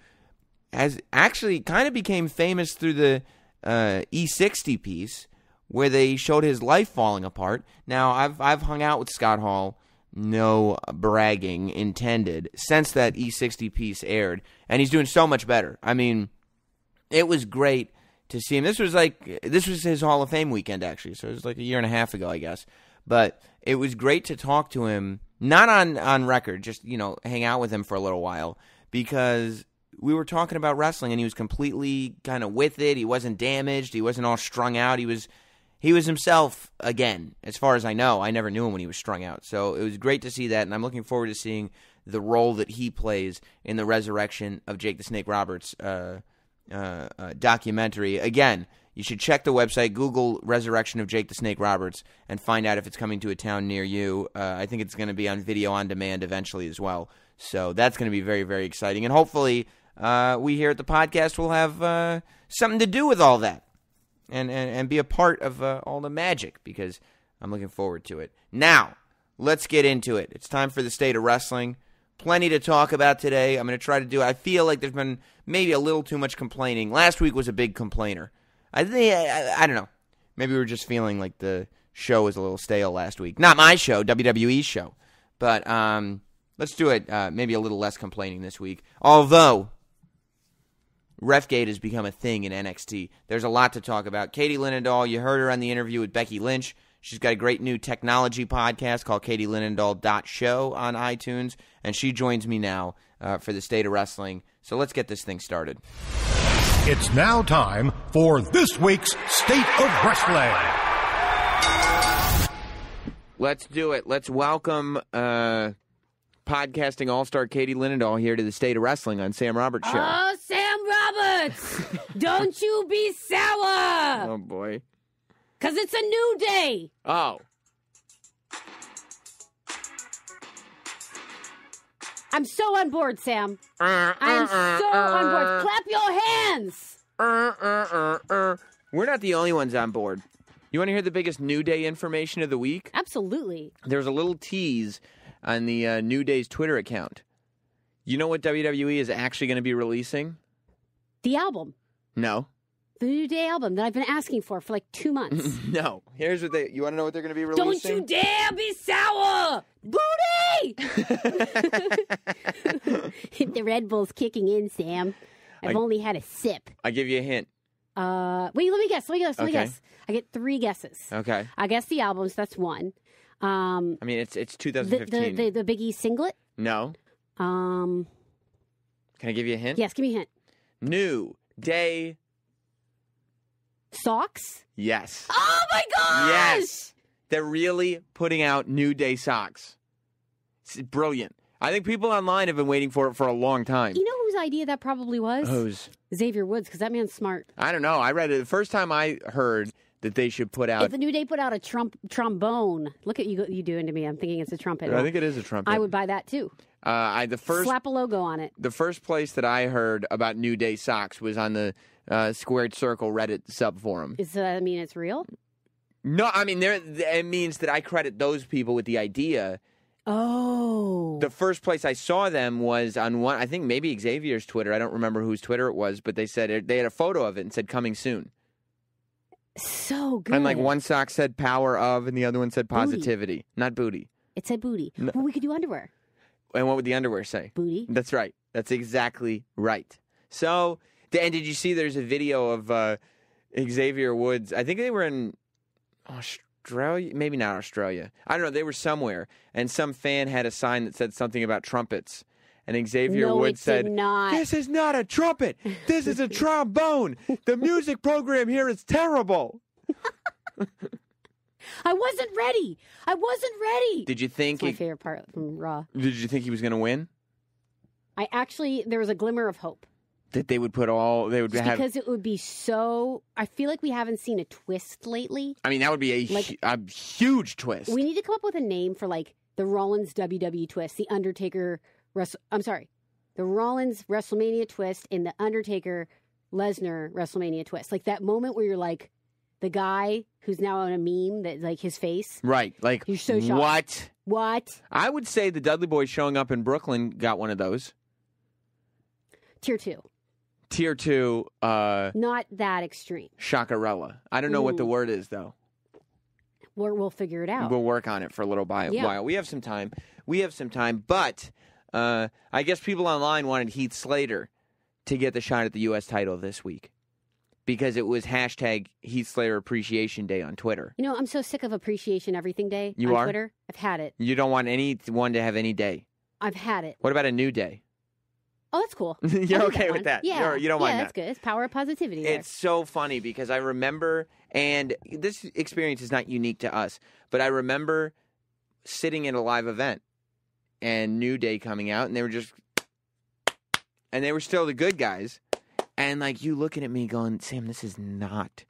Speaker 2: has actually kind of became famous through the E60 piece, where they showed his life falling apart. Now, I've hung out with Scott Hall, no bragging intended, since that E60 piece aired, and he's doing so much better. I mean, it was great to see him. This was his Hall of Fame weekend, actually, so it was like a year and a half ago, I guess. But it was great to talk to him, not on record, just, hang out with him for a little while, because we were talking about wrestling, and he was completely kind of with it. He wasn't damaged. He wasn't all strung out. He was himself again, as far as I know. I never knew him when he was strung out. So it was great to see that, and I'm looking forward to seeing the role that he plays in the resurrection of Jake the Snake Roberts documentary. Again, you should check the website, Google Resurrection of Jake the Snake Roberts, and find out if it's coming to a town near you. I think it's going to be on video on demand eventually as well. So that's going to be very, very exciting. And hopefully we here at the podcast will have something to do with all that and be a part of all the magic, because I'm looking forward to it. Now, let's get into it. It's time for the State of Wrestling. Plenty to talk about today. I'm going to try to do it. I feel like there's been maybe a little too much complaining. Last week was a big complainer. I don't know. Maybe we were just feeling like the show was a little stale last week. Not my show, WWE's show. But let's do it maybe a little less complaining this week. Although Refgate has become a thing in NXT. There's a lot to talk about. Katie Linendahl, you heard her on the interview with Becky Lynch. She's got a great new technology podcast called KatieLinendahl.show on iTunes. And she joins me now for the State of Wrestling. So let's get this thing started.
Speaker 1: It's now time for this week's State of Wrestling.
Speaker 2: Let's do it. Let's welcome podcasting all-star Katie Linendahl here to the State of Wrestling on Sam Roberts Show.
Speaker 4: Oh, Sam Roberts! Don't you be sour!
Speaker 2: Oh, boy.
Speaker 4: Because it's a new day.
Speaker 2: Oh.
Speaker 4: I'm so on board, Sam. I'm so on board. Clap your hands.
Speaker 2: We're not the only ones on board. You want to hear the biggest New Day information of the week?
Speaker 4: Absolutely.
Speaker 2: There's a little tease on the New Day's Twitter account. You know what WWE is actually going to be releasing?
Speaker 4: The album.
Speaker 2: No.
Speaker 4: The New Day album that I've been asking for like 2 months.
Speaker 2: No. Here's what you want to know what they're going to be releasing?
Speaker 4: Don't you dare be sour! Booty! The Red Bull's kicking in, Sam. I've only had a sip.
Speaker 2: I'll give you a hint.
Speaker 4: Wait, let me guess. I get 3 guesses.
Speaker 2: Okay.
Speaker 4: I guess the albums, that's one.
Speaker 2: I mean, it's 2015.
Speaker 4: The Biggie singlet?
Speaker 2: No.
Speaker 4: Can
Speaker 2: I give you a hint?
Speaker 4: Yes, give me a hint.
Speaker 2: New Day.
Speaker 4: Socks?
Speaker 2: Yes.
Speaker 4: Oh, my gosh!
Speaker 2: Yes. They're really putting out New Day socks. It's brilliant. I think people online have been waiting for it for a long time.
Speaker 4: You know whose idea that probably was?
Speaker 2: Whose?
Speaker 4: Xavier Woods, because that man's smart.
Speaker 2: I don't know. I read it the first time I heard that they should put out.
Speaker 4: If the New Day put out a trombone, look at you doing to me. I'm thinking it's a trumpet.
Speaker 2: I think it is a trumpet.
Speaker 4: I would buy that too. Slap a logo on it.
Speaker 2: The first place that I heard about New Day socks was on the Squared Circle Reddit subforum.
Speaker 4: Does that mean it's real?
Speaker 2: No, I mean it means that I credit those people with the idea.
Speaker 4: Oh.
Speaker 2: The first place I saw them was on I think maybe Xavier's Twitter. I don't remember whose Twitter it was, but they said they had a photo of it and said coming soon.
Speaker 4: So good.
Speaker 2: And like one sock said power of and the other one said positivity.
Speaker 4: Booty.
Speaker 2: Not booty.
Speaker 4: It said booty. No. Well, we could do underwear.
Speaker 2: And what would the underwear say?
Speaker 4: Booty.
Speaker 2: That's right. That's exactly right. So, and did you see there's a video of Xavier Woods? I think they were in Australia, maybe not Australia. I don't know. They were somewhere, and some fan had a sign that said something about trumpets. And Xavier Woods said, "This is not a trumpet. This is a trombone. The music program here is terrible."
Speaker 4: I wasn't ready.
Speaker 2: Did you think?
Speaker 4: That's my favorite part from Raw.
Speaker 2: Did you think he was going to win?
Speaker 4: There was a glimmer of hope.
Speaker 2: That they would
Speaker 4: because it would be so. I feel like we haven't seen a twist lately.
Speaker 2: I mean, that would be a huge twist.
Speaker 4: We need to come up with a name for like the Rollins WWE twist, the Undertaker. The Rollins WrestleMania twist and the Undertaker Lesnar WrestleMania twist. Like that moment where you're like the guy who's now on a meme that like his face.
Speaker 2: Right. Like
Speaker 4: you're so shocked.
Speaker 2: What? I would say the Dudley Boys showing up in Brooklyn got one of those.
Speaker 4: Tier 2.
Speaker 2: Tier 2.
Speaker 4: Not that extreme.
Speaker 2: Chacarella. I don't know what the word is though.
Speaker 4: We'll figure it out.
Speaker 2: We'll work on it for a little while. We have some time. But I guess people online wanted Heath Slater to get the shot at the U.S. title this week because it was hashtag Heath Slater Appreciation Day on Twitter.
Speaker 4: You know, I'm so sick of Appreciation Everything Day
Speaker 2: on
Speaker 4: Twitter. I've had it.
Speaker 2: You don't want anyone to have any day?
Speaker 4: I've had it.
Speaker 2: What about a new day?
Speaker 4: Oh, that's cool.
Speaker 2: You're okay with that?
Speaker 4: Yeah.
Speaker 2: You don't mind that?
Speaker 4: Yeah, that's good. It's power of positivity there.
Speaker 2: It's so funny because I remember, and this experience is not unique to us, but I remember sitting in a live event and New Day coming out, and they were still the good guys. And like you looking at me going, Sam, this is not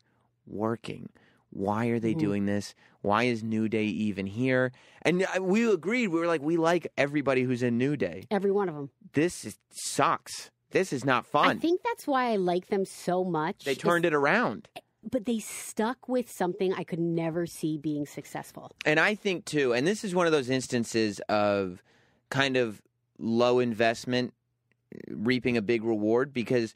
Speaker 2: working. Why are they doing this? Why is New Day even here? And we agreed. We were like, we like everybody who's in New Day.
Speaker 4: Every one of them.
Speaker 2: This sucks. This is not fun.
Speaker 4: I think that's why I like them so much.
Speaker 2: They turned it around.
Speaker 4: But they stuck with something I could never see being successful.
Speaker 2: And I think, too, and this is one of those instances of kind of low investment reaping a big reward because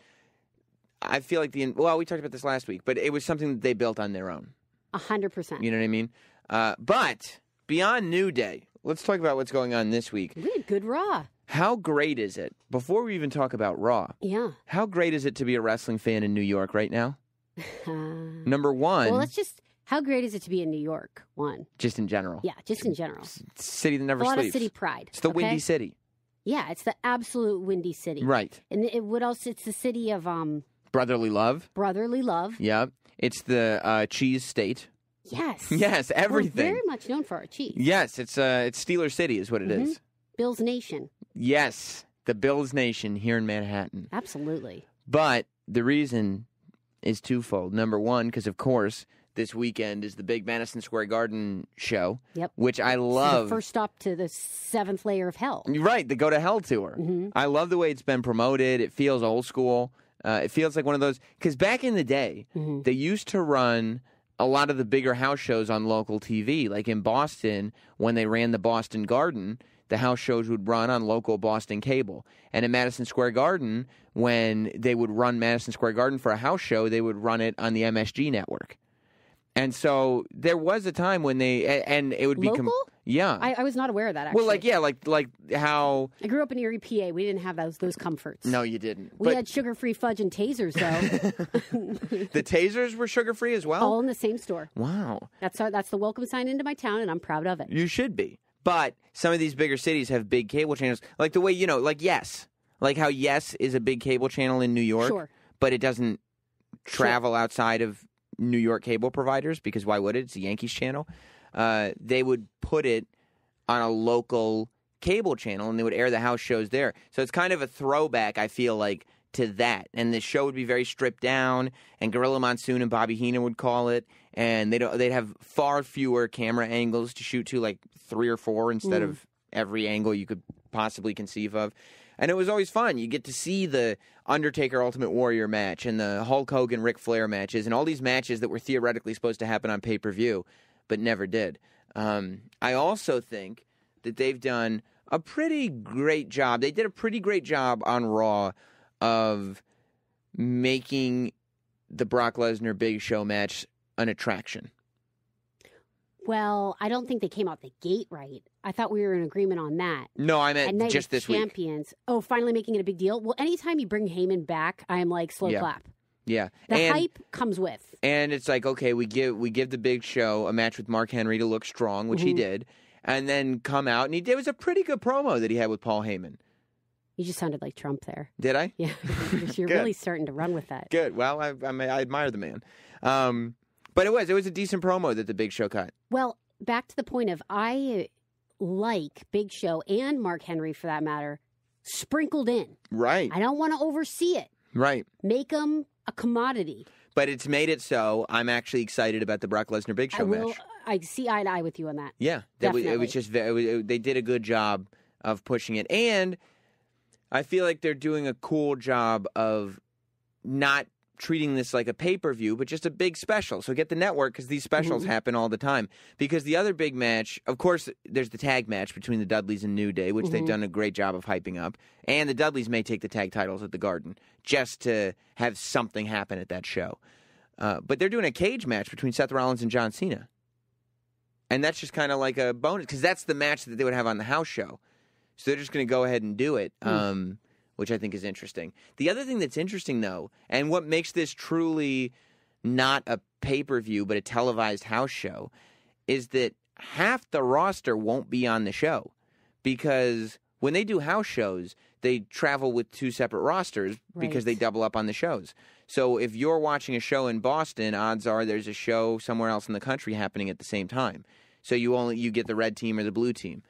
Speaker 2: I feel like we talked about this last week, but it was something that they built on their own.
Speaker 4: 100%.
Speaker 2: You know what I mean? But beyond New Day, let's talk about what's going on this week.
Speaker 4: We had good Raw.
Speaker 2: How great is it, before we even talk about Raw, how great is it to be a wrestling fan in New York right now? Number one.
Speaker 4: Well, how great is it to be in New York, one?
Speaker 2: Just in general.
Speaker 4: Yeah, just in general.
Speaker 2: City that never sleeps.
Speaker 4: A lot of city pride.
Speaker 2: It's the Windy City.
Speaker 4: Yeah, it's the absolute Windy City.
Speaker 2: Right.
Speaker 4: And what else? It's the city of...
Speaker 2: Brotherly love.
Speaker 4: Brotherly love.
Speaker 2: Yeah. It's the cheese state.
Speaker 4: Yes.
Speaker 2: Yes, everything.
Speaker 4: We're very much known for our cheese.
Speaker 2: Yes, it's Steeler City is what it is.
Speaker 4: Bills Nation.
Speaker 2: Yes, the Bills Nation here in Manhattan.
Speaker 4: Absolutely.
Speaker 2: But the reason is twofold. Number one, because of course this weekend is the big Madison Square Garden show. Yep. Which I love.
Speaker 4: The first stop to the seventh layer of hell.
Speaker 2: Right, the Go to Hell tour. Mm-hmm. I love the way it's been promoted. It feels old school. It feels like one of those, because back in the day, they used to run a lot of the bigger house shows on local TV. Like in Boston, when they ran the Boston Garden, the house shows would run on local Boston cable. And in Madison Square Garden, when they would run Madison Square Garden for a house show, they would run it on the MSG network. And so there was a time when and it would be...
Speaker 5: Local?
Speaker 2: Yeah.
Speaker 5: I was not aware of that, actually.
Speaker 2: Well, like how...
Speaker 5: I grew up in Erie, PA. We didn't have those comforts.
Speaker 2: No, you didn't.
Speaker 5: We had sugar-free fudge and tasers, though.
Speaker 2: The tasers were sugar-free as well?
Speaker 5: All in the same store.
Speaker 2: Wow.
Speaker 5: That's the welcome sign into my town, and I'm proud of it.
Speaker 2: You should be. But some of these bigger cities have big cable channels. Like the way, like Yes. Like how Yes is a big cable channel in New York.
Speaker 5: Sure.
Speaker 2: But it doesn't travel outside of New York cable providers, because why would it? It's a Yankees channel. They would put it on a local cable channel, and they would air the house shows there. So it's kind of a throwback, I feel like, to that. And the show would be very stripped down, and Gorilla Monsoon and Bobby Heenan would call it, and they'd have far fewer camera angles to shoot to, like 3 or 4 instead of every angle you could possibly conceive of. And it was always fun. You get to see the Undertaker Ultimate Warrior match and the Hulk Hogan Ric Flair matches and all these matches that were theoretically supposed to happen on pay-per-view but never did. I also think that they've done a pretty great job. They did a pretty great job on Raw of making the Brock Lesnar Big Show match an attraction.
Speaker 5: Well, I don't think they came out the gate right. I thought we were in agreement on that.
Speaker 2: No, I meant
Speaker 5: and
Speaker 2: just this week.
Speaker 5: Champions. Oh, finally making it a big deal. Well, anytime you bring Heyman back, I am like slow clap.
Speaker 2: Yeah,
Speaker 5: the hype comes with.
Speaker 2: And it's like, okay, we give the Big Show a match with Mark Henry to look strong, which he did, and then come out and he did. It was a pretty good promo that he had with Paul Heyman.
Speaker 5: You just sounded like Trump there.
Speaker 2: Did I?
Speaker 5: Yeah, you're really starting to run with that.
Speaker 2: Good. Well, I admire the man. But it was a decent promo that the Big Show cut.
Speaker 5: Well, back to the point of I like Big Show and Mark Henry, for that matter, sprinkled in.
Speaker 2: Right.
Speaker 5: I don't want to oversee it.
Speaker 2: Right.
Speaker 5: Make them a commodity.
Speaker 2: But it's made it so I'm actually excited about the Brock Lesnar Big Show match.
Speaker 5: I see eye to eye with you on that.
Speaker 2: Yeah. It was just they did a good job of pushing it. And I feel like they're doing a cool job of not treating this like a pay-per-view, but just a big special. So get the network, because these specials happen all the time. Because the other big match, of course, there's the tag match between the Dudleys and New Day, which they've done a great job of hyping up. And the Dudleys may take the tag titles at the Garden just to have something happen at that show. But they're doing a cage match between Seth Rollins and John Cena. And that's just kind of like a bonus, because that's the match that they would have on the house show. So they're just going to go ahead and do it. Which I think is interesting. The other thing that's interesting, though, and what makes this truly not a pay-per-view but a televised house show, is that half the roster won't be on the show. Because when they do house shows, they travel with 2 separate rosters because they double up on the shows. So if you're watching a show in Boston, odds are there's a show somewhere else in the country happening at the same time. So you get the red team or the blue team.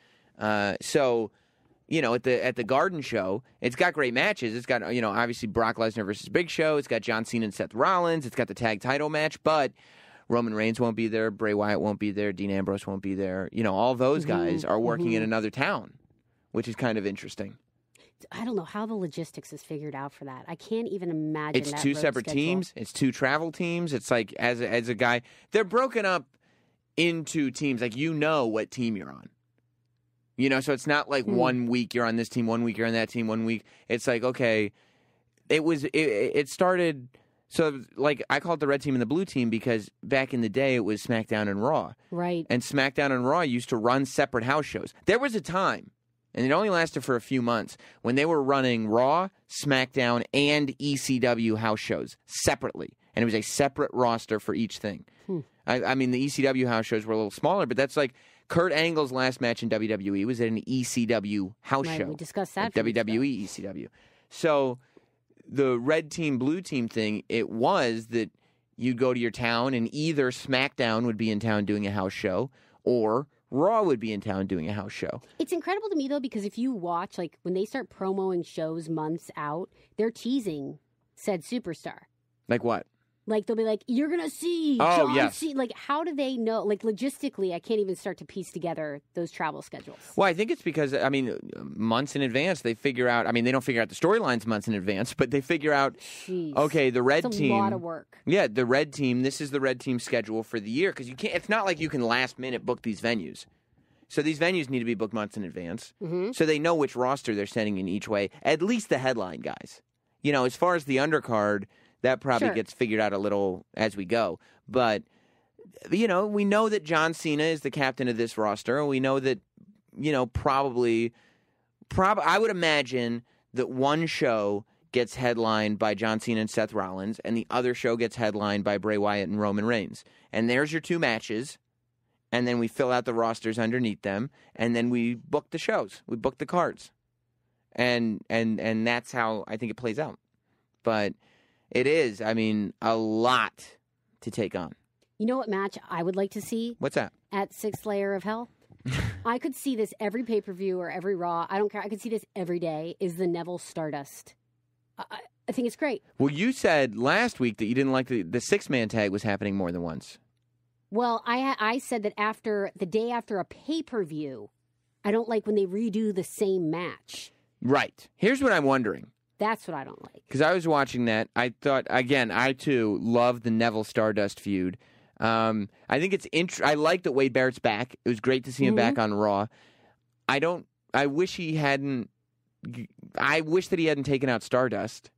Speaker 2: You know, at the Garden show, it's got great matches. It's got, obviously Brock Lesnar versus Big Show. It's got John Cena and Seth Rollins. It's got the tag title match, but Roman Reigns won't be there. Bray Wyatt won't be there. Dean Ambrose won't be there. All those guys are working in another town, which is kind of interesting.
Speaker 5: I don't know how the logistics is figured out for that. I can't even imagine.
Speaker 2: It's 2 separate teams. It's 2 travel teams. It's like as a guy, they're broken up into teams. Like what team you're on. So it's not like 1 week you're on this team, 1 week you're on that team, 1 week. It's like, okay, it started, so like I call it the red team and the blue team because back in the day it was SmackDown and Raw.
Speaker 5: Right.
Speaker 2: And SmackDown and Raw used to run separate house shows. There was a time, and it only lasted for a few months, when they were running Raw, SmackDown, and ECW house shows separately. And it was a separate roster for each thing. I mean, the ECW house shows were a little smaller, but that's like Kurt Angle's last match in WWE was at an ECW house show.
Speaker 5: We discussed that.
Speaker 2: WWE ECW. So the red team, blue team thing, it was that you'd go to your town and either SmackDown would be in town doing a house show or Raw would be in town doing a house show.
Speaker 5: It's incredible to me, though, because if you watch, like, when they start promoting shows months out, they're teasing said superstar.
Speaker 2: Like what?
Speaker 5: Like, they'll be like, you're going to see John Cena. Like, how do they know? Like, logistically, I can't even start to piece together those travel schedules.
Speaker 2: Well, I think it's because, I mean, months in advance, they figure out, I mean, they don't figure out the storylines months in advance, but they figure out, okay, the red team.
Speaker 5: It's a lot of work.
Speaker 2: Yeah, the red team, this is the red team schedule for the year. Because you can't, it's not like you can last minute book these venues. So these venues need to be booked months in advance. Mm-hmm. So they know which roster they're sending in each way, at least the headline guys. You know, as far as the undercard, that probably gets figured out a little as we go. But, you know, we know that John Cena is the captain of this roster. We know that, you know, probably I would imagine that one show gets headlined by John Cena and Seth Rollins, and the other show gets headlined by Bray Wyatt and Roman Reigns. And there's your two matches. And then we fill out the rosters underneath them, and then we book the shows. We book the cards. And that's how I think it plays out. But it is, I mean, a lot to take on.
Speaker 5: You know what match I would like to see?
Speaker 2: What's that?
Speaker 5: At Sixth Layer of Hell. I could see this every pay-per-view or every Raw. I don't care. I could see this every day, is the Neville Stardust. I think it's great.
Speaker 2: Well, you said last week that you didn't like the six-man tag was happening more than once.
Speaker 5: Well, I said that after the day after a pay-per-view, I don't like when they redo the same match.
Speaker 2: Right. Here's what I'm wondering.
Speaker 5: That's what I don't like.
Speaker 2: Because I was watching that. I thought, again, I too love the Neville Stardust feud. I think it's I like that Wade Barrett's back. It was great to see him back on Raw. I wish he hadn't. I wish that he hadn't taken out Stardust,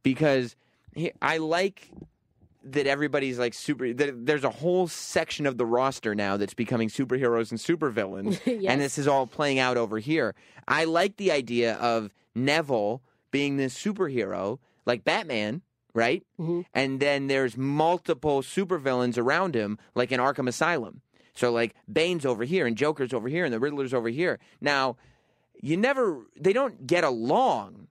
Speaker 2: because I like that everybody's like super. There's a whole section of the roster now that's becoming superheroes and supervillains, and this is all playing out over here. I like the idea of Neville being this superhero, like Batman, right? Mm-hmm. And then there's multiple supervillains around him, like in Arkham Asylum. So, like, Bane's over here, and Joker's over here, and the Riddler's over here. Now, they don't get along,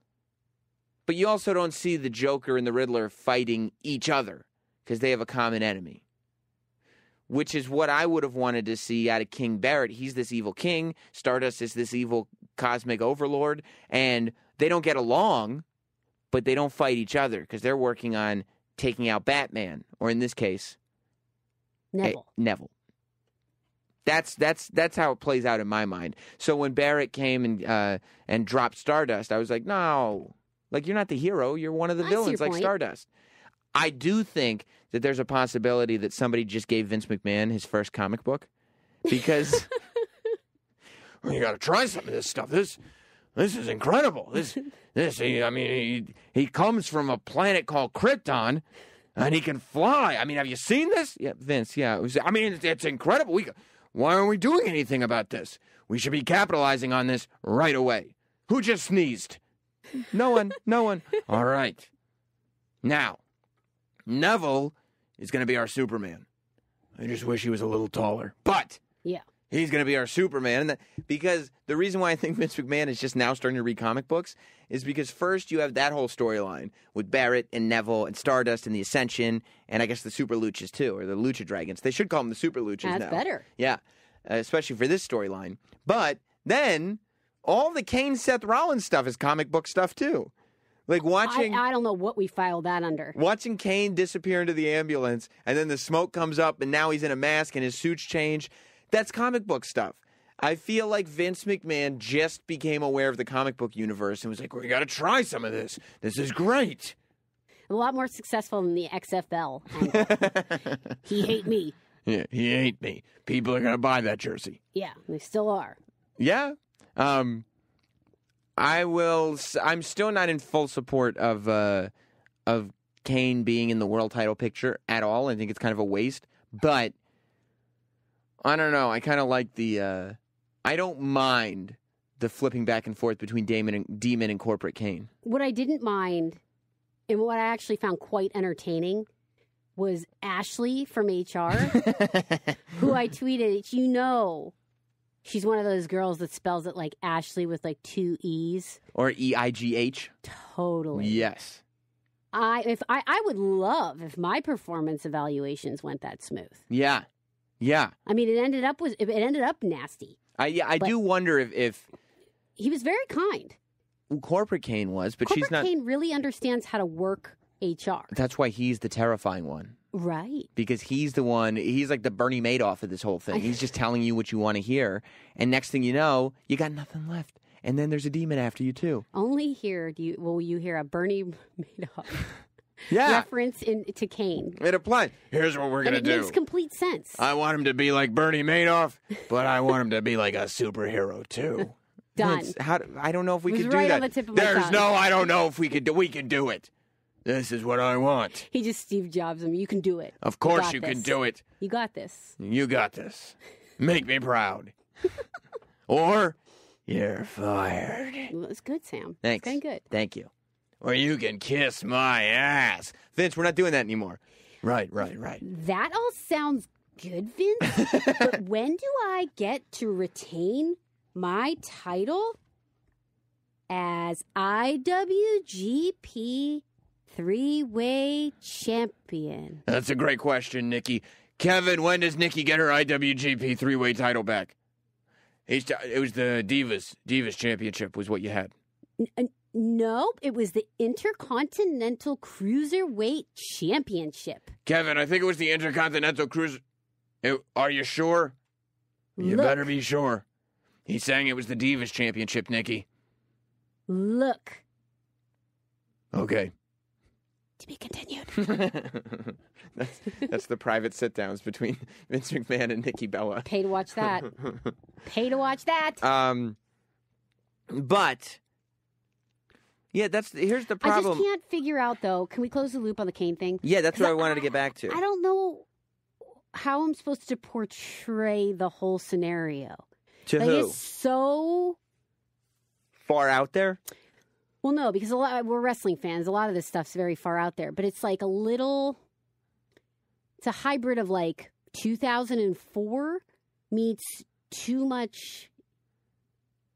Speaker 2: but you also don't see the Joker and the Riddler fighting each other, because they have a common enemy. Which is what I would have wanted to see out of King Barrett. He's this evil king. Stardust is this evil cosmic overlord. And they don't get along, but they don't fight each other because they're working on taking out Batman, or in this case, Neville. That's how it plays out in my mind. So when Barrett came and dropped Stardust, I was like, no, like, you're not the hero. You're one of the villains, like Stardust. I do think that there's a possibility that somebody just gave Vince McMahon his first comic book, because you got to try some of this stuff. This is incredible. He comes from a planet called Krypton, and he can fly. I mean, have you seen this? Yeah, Vince. Yeah, it's incredible. Why aren't we doing anything about this? We should be capitalizing on this right away. Who just sneezed? No one. All right. Now, Neville is going to be our Superman. I just wish he was a little taller. But he's going to be our Superman. Because the reason why I think Vince McMahon is just now starting to read comic books is because first you have that whole storyline with Barrett and Neville and Stardust and the Ascension, and I guess the Super Luchas too, or the Lucha Dragons. They should call them the Super Luchas now.
Speaker 5: That's better.
Speaker 2: Yeah, especially for this storyline. But then all the Kane Seth Rollins stuff is comic book stuff too. Like watching...
Speaker 5: I don't know what we filed that under.
Speaker 2: Watching Kane disappear into the ambulance, and then the smoke comes up, and now he's in a mask, and his suit's changed. That's comic book stuff. I feel like Vince McMahon just became aware of the comic book universe and was like, we got to try some of this. This is great.
Speaker 5: A lot more successful than the XFL. He hate me.
Speaker 2: Yeah, he hate me. People are going to buy that jersey.
Speaker 5: Yeah, they still are.
Speaker 2: Yeah. I'm still not in full support of Kane being in the world title picture at all. I think it's kind of a waste. But I don't know. I kind of like the. I don't mind the flipping back and forth between Demon and Corporate Kane. What I didn't mind, and what I actually found quite entertaining, was Ashley from HR, who I tweeted. She's one of those girls that spells it like Ashley with like 2 E's. Or EIGH. Totally. Yes. I would love if my performance evaluations went that smooth. Yeah. Yeah. I mean, it ended up nasty. I do wonder if he was very kind. Well, Corporate Kane was, but she's not. Corporate Kane really understands how to work
Speaker 5: HR.
Speaker 2: That's why he's the terrifying one.
Speaker 5: Right.
Speaker 2: Because he's the one, he's like the Bernie Madoff of this whole thing. He's just telling you what you want to hear. And next thing you know, you got nothing left. And then there's a demon after you, too.
Speaker 5: Only here will you hear a Bernie Madoff reference to Kane.
Speaker 2: It applies. Here's what we're going to do.
Speaker 5: It makes complete sense.
Speaker 2: I want him to be like Bernie Madoff, but I want him to be like a superhero, too.
Speaker 5: Done.
Speaker 2: I don't know if we could do
Speaker 5: right
Speaker 2: that.
Speaker 5: On the tip of my tongue.
Speaker 2: I don't know if we could do it. This is what I want.
Speaker 5: He just Steve Jobs him. You can do it.
Speaker 2: Of course you can do it.
Speaker 5: You got this.
Speaker 2: You got this. Make me proud. Or you're fired.
Speaker 5: Well, it's good, Sam.
Speaker 2: Thanks.
Speaker 5: It's been good.
Speaker 2: Thank you. Or you can kiss my ass. Vince, we're not doing that anymore. Right.
Speaker 5: That all sounds good, Vince. But when do I get to retain my title as IWGP Three-Way Champion?
Speaker 2: That's a great question, Nikki. Kevin, when does Nikki get her IWGP Three-Way title back? It was the Divas Championship was what you had.
Speaker 5: Nope, it was the Intercontinental Cruiserweight Championship.
Speaker 2: Kevin, I think it was the Intercontinental Cruiser... Are you sure? You better be sure. He's saying it was the Divas Championship, Nikki.
Speaker 5: Look.
Speaker 2: Okay.
Speaker 5: To be continued.
Speaker 2: That's the private sit-downs between Vince McMahon and Nikki Bella.
Speaker 5: Pay to watch that. Pay to watch that.
Speaker 2: But... Yeah, here's the problem.
Speaker 5: I just can't figure out, though. Can we close the loop on the Kane thing?
Speaker 2: Yeah, that's what I wanted to get back to.
Speaker 5: I don't know how I'm supposed to portray the whole scenario.
Speaker 2: To who?
Speaker 5: It's so
Speaker 2: far out there?
Speaker 5: Well, no, because we're wrestling fans. A lot of this stuff's very far out there. But it's like it's a hybrid of like 2004 meets too much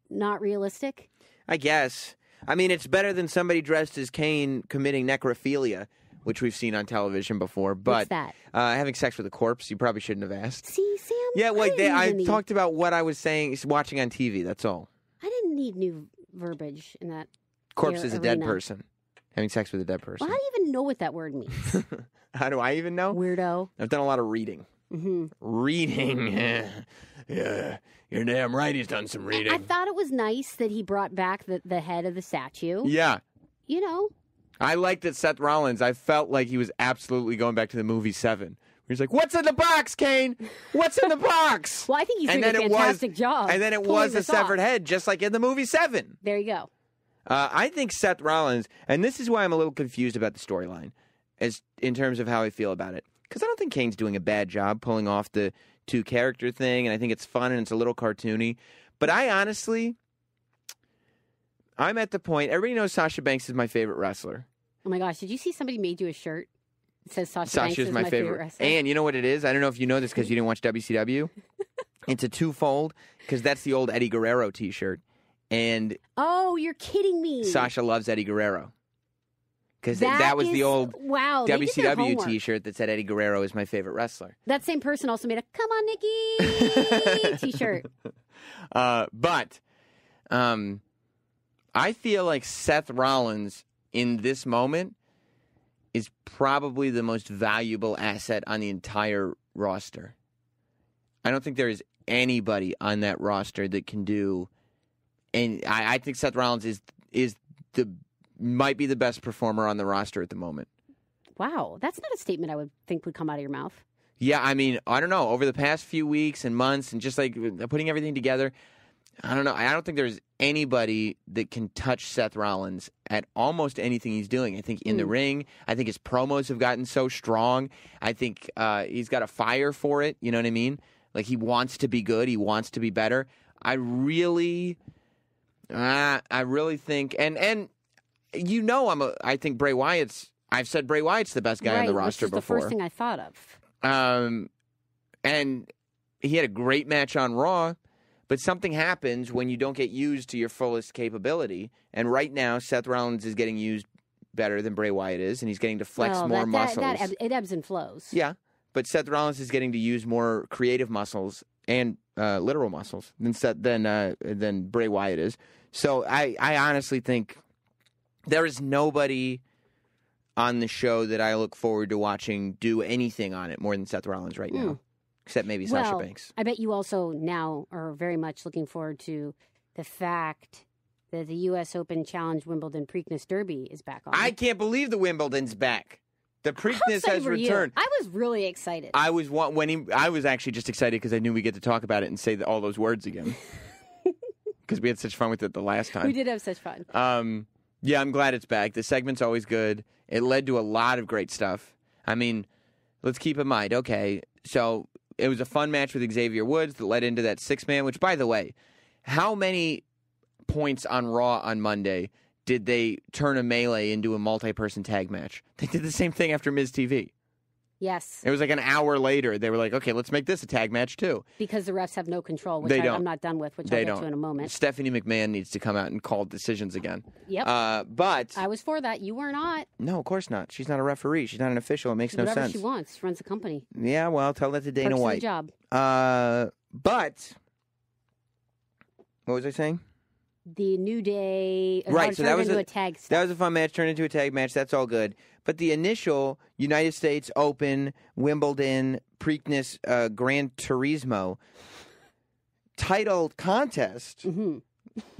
Speaker 5: not realistic.
Speaker 2: I guess. I mean, it's better than somebody dressed as Kane committing necrophilia, which we've seen on television before. But
Speaker 5: what's that?
Speaker 2: Having sex with a corpse, you probably shouldn't have asked.
Speaker 5: See, Sam?
Speaker 2: Yeah, well, I talked about what I was saying, watching on TV, that's all.
Speaker 5: I didn't need new verbiage in that.
Speaker 2: Corpse is a dead person. Having sex with a dead person.
Speaker 5: Well, how do you even know what that word means?
Speaker 2: How do I even know?
Speaker 5: Weirdo.
Speaker 2: I've done a lot of reading.
Speaker 5: Mm-hmm.
Speaker 2: Reading. Yeah, you're damn right he's done some reading.
Speaker 5: I thought it was nice that he brought back the head of the statue.
Speaker 2: Yeah.
Speaker 5: You know.
Speaker 2: I liked that Seth Rollins, I felt like he was absolutely going back to the movie 7. He's like, what's in the box, Kane? What's in the box?
Speaker 5: Well, I think he's doing a fantastic job.
Speaker 2: And then it was a severed head, just like in the movie 7.
Speaker 5: There you go.
Speaker 2: I think Seth Rollins, and this is why I'm a little confused about the storyline, as in terms of how I feel about it. Because I don't think Kane's doing a bad job pulling off the two-character thing, and I think it's fun and it's a little cartoony. But I'm at the point, everybody knows Sasha Banks is my favorite wrestler.
Speaker 5: Oh my gosh, did you see somebody made you a shirt that says Sasha Banks is my favorite wrestler?
Speaker 2: And you know what it is? I don't know if you know this because you didn't watch WCW. It's a twofold, because that's the old Eddie Guerrero t-shirt. And
Speaker 5: oh, you're kidding me.
Speaker 2: Sasha loves Eddie Guerrero. Because that was the old WCW t-shirt that said Eddie Guerrero is my favorite wrestler.
Speaker 5: That same person also made a "Come on, Nikki" t-shirt.
Speaker 2: But I feel like Seth Rollins in this moment is probably the most valuable asset on the entire roster. I don't think there is anybody on that roster that can do... And I think Seth Rollins might be the best performer on the roster at the moment.
Speaker 5: Wow, that's not a statement I would think would come out of your mouth.
Speaker 2: Yeah, I mean, I don't know. Over the past few weeks and months and just like putting everything together, I don't know. I don't think there's anybody that can touch Seth Rollins at almost anything he's doing. I think in the ring, I think his promos have gotten so strong. I think he's got a fire for it. You know what I mean? Like he wants to be good. He wants to be better. I really think, and you know, I think Bray Wyatt's. I've said Bray Wyatt's the best guy on the roster
Speaker 5: which is
Speaker 2: before.
Speaker 5: The first thing I thought of.
Speaker 2: And he had a great match on Raw, but something happens when you don't get used to your fullest capability. And right now, Seth Rollins is getting used better than Bray Wyatt is, and he's getting to flex more muscles.
Speaker 5: It ebbs and flows.
Speaker 2: Yeah, but Seth Rollins is getting to use more creative muscles and literal muscles than Bray Wyatt is. So I honestly think there is nobody on the show that I look forward to watching do anything on it more than Seth Rollins right now. Except maybe Sasha Banks.
Speaker 5: I bet you also now are very much looking forward to the fact that the U.S. Open Challenge Wimbledon Preakness Derby is back on.
Speaker 2: I can't believe the Wimbledon's back. The Preakness has returned.
Speaker 5: I was really excited.
Speaker 2: I was actually just excited because I knew we get to talk about it and say all those words again. Because we had such fun with it the last time.
Speaker 5: We did have such fun.
Speaker 2: Yeah, I'm glad it's back. The segment's always good. It led to a lot of great stuff. I mean, let's keep in mind, okay, so it was a fun match with Xavier Woods that led into that 6-man, which, by the way, how many points on Raw on Monday did they turn a melee into a multi-person tag match? They did the same thing after Miz TV.
Speaker 5: Yes.
Speaker 2: It was like an hour later. They were like, okay, let's make this a tag match too.
Speaker 5: Because the refs have no control, which I'm not done with, which I'll get to in a moment.
Speaker 2: Stephanie McMahon needs to come out and call decisions again.
Speaker 5: Yep.
Speaker 2: But
Speaker 5: I was for that. You were not.
Speaker 2: No, of course not. She's not a referee. She's not an official. It makes no sense.
Speaker 5: Whatever she wants. She runs a company.
Speaker 2: Yeah, well, tell that to Dana
Speaker 5: Perks
Speaker 2: White.
Speaker 5: of the job.
Speaker 2: But what was I saying?
Speaker 5: The New Day.
Speaker 2: Right, so that was
Speaker 5: a tag stuff.
Speaker 2: That was a fun match. Turned into a tag match. That's all good. But the initial United States Open, Wimbledon, Preakness, Gran Turismo titled contest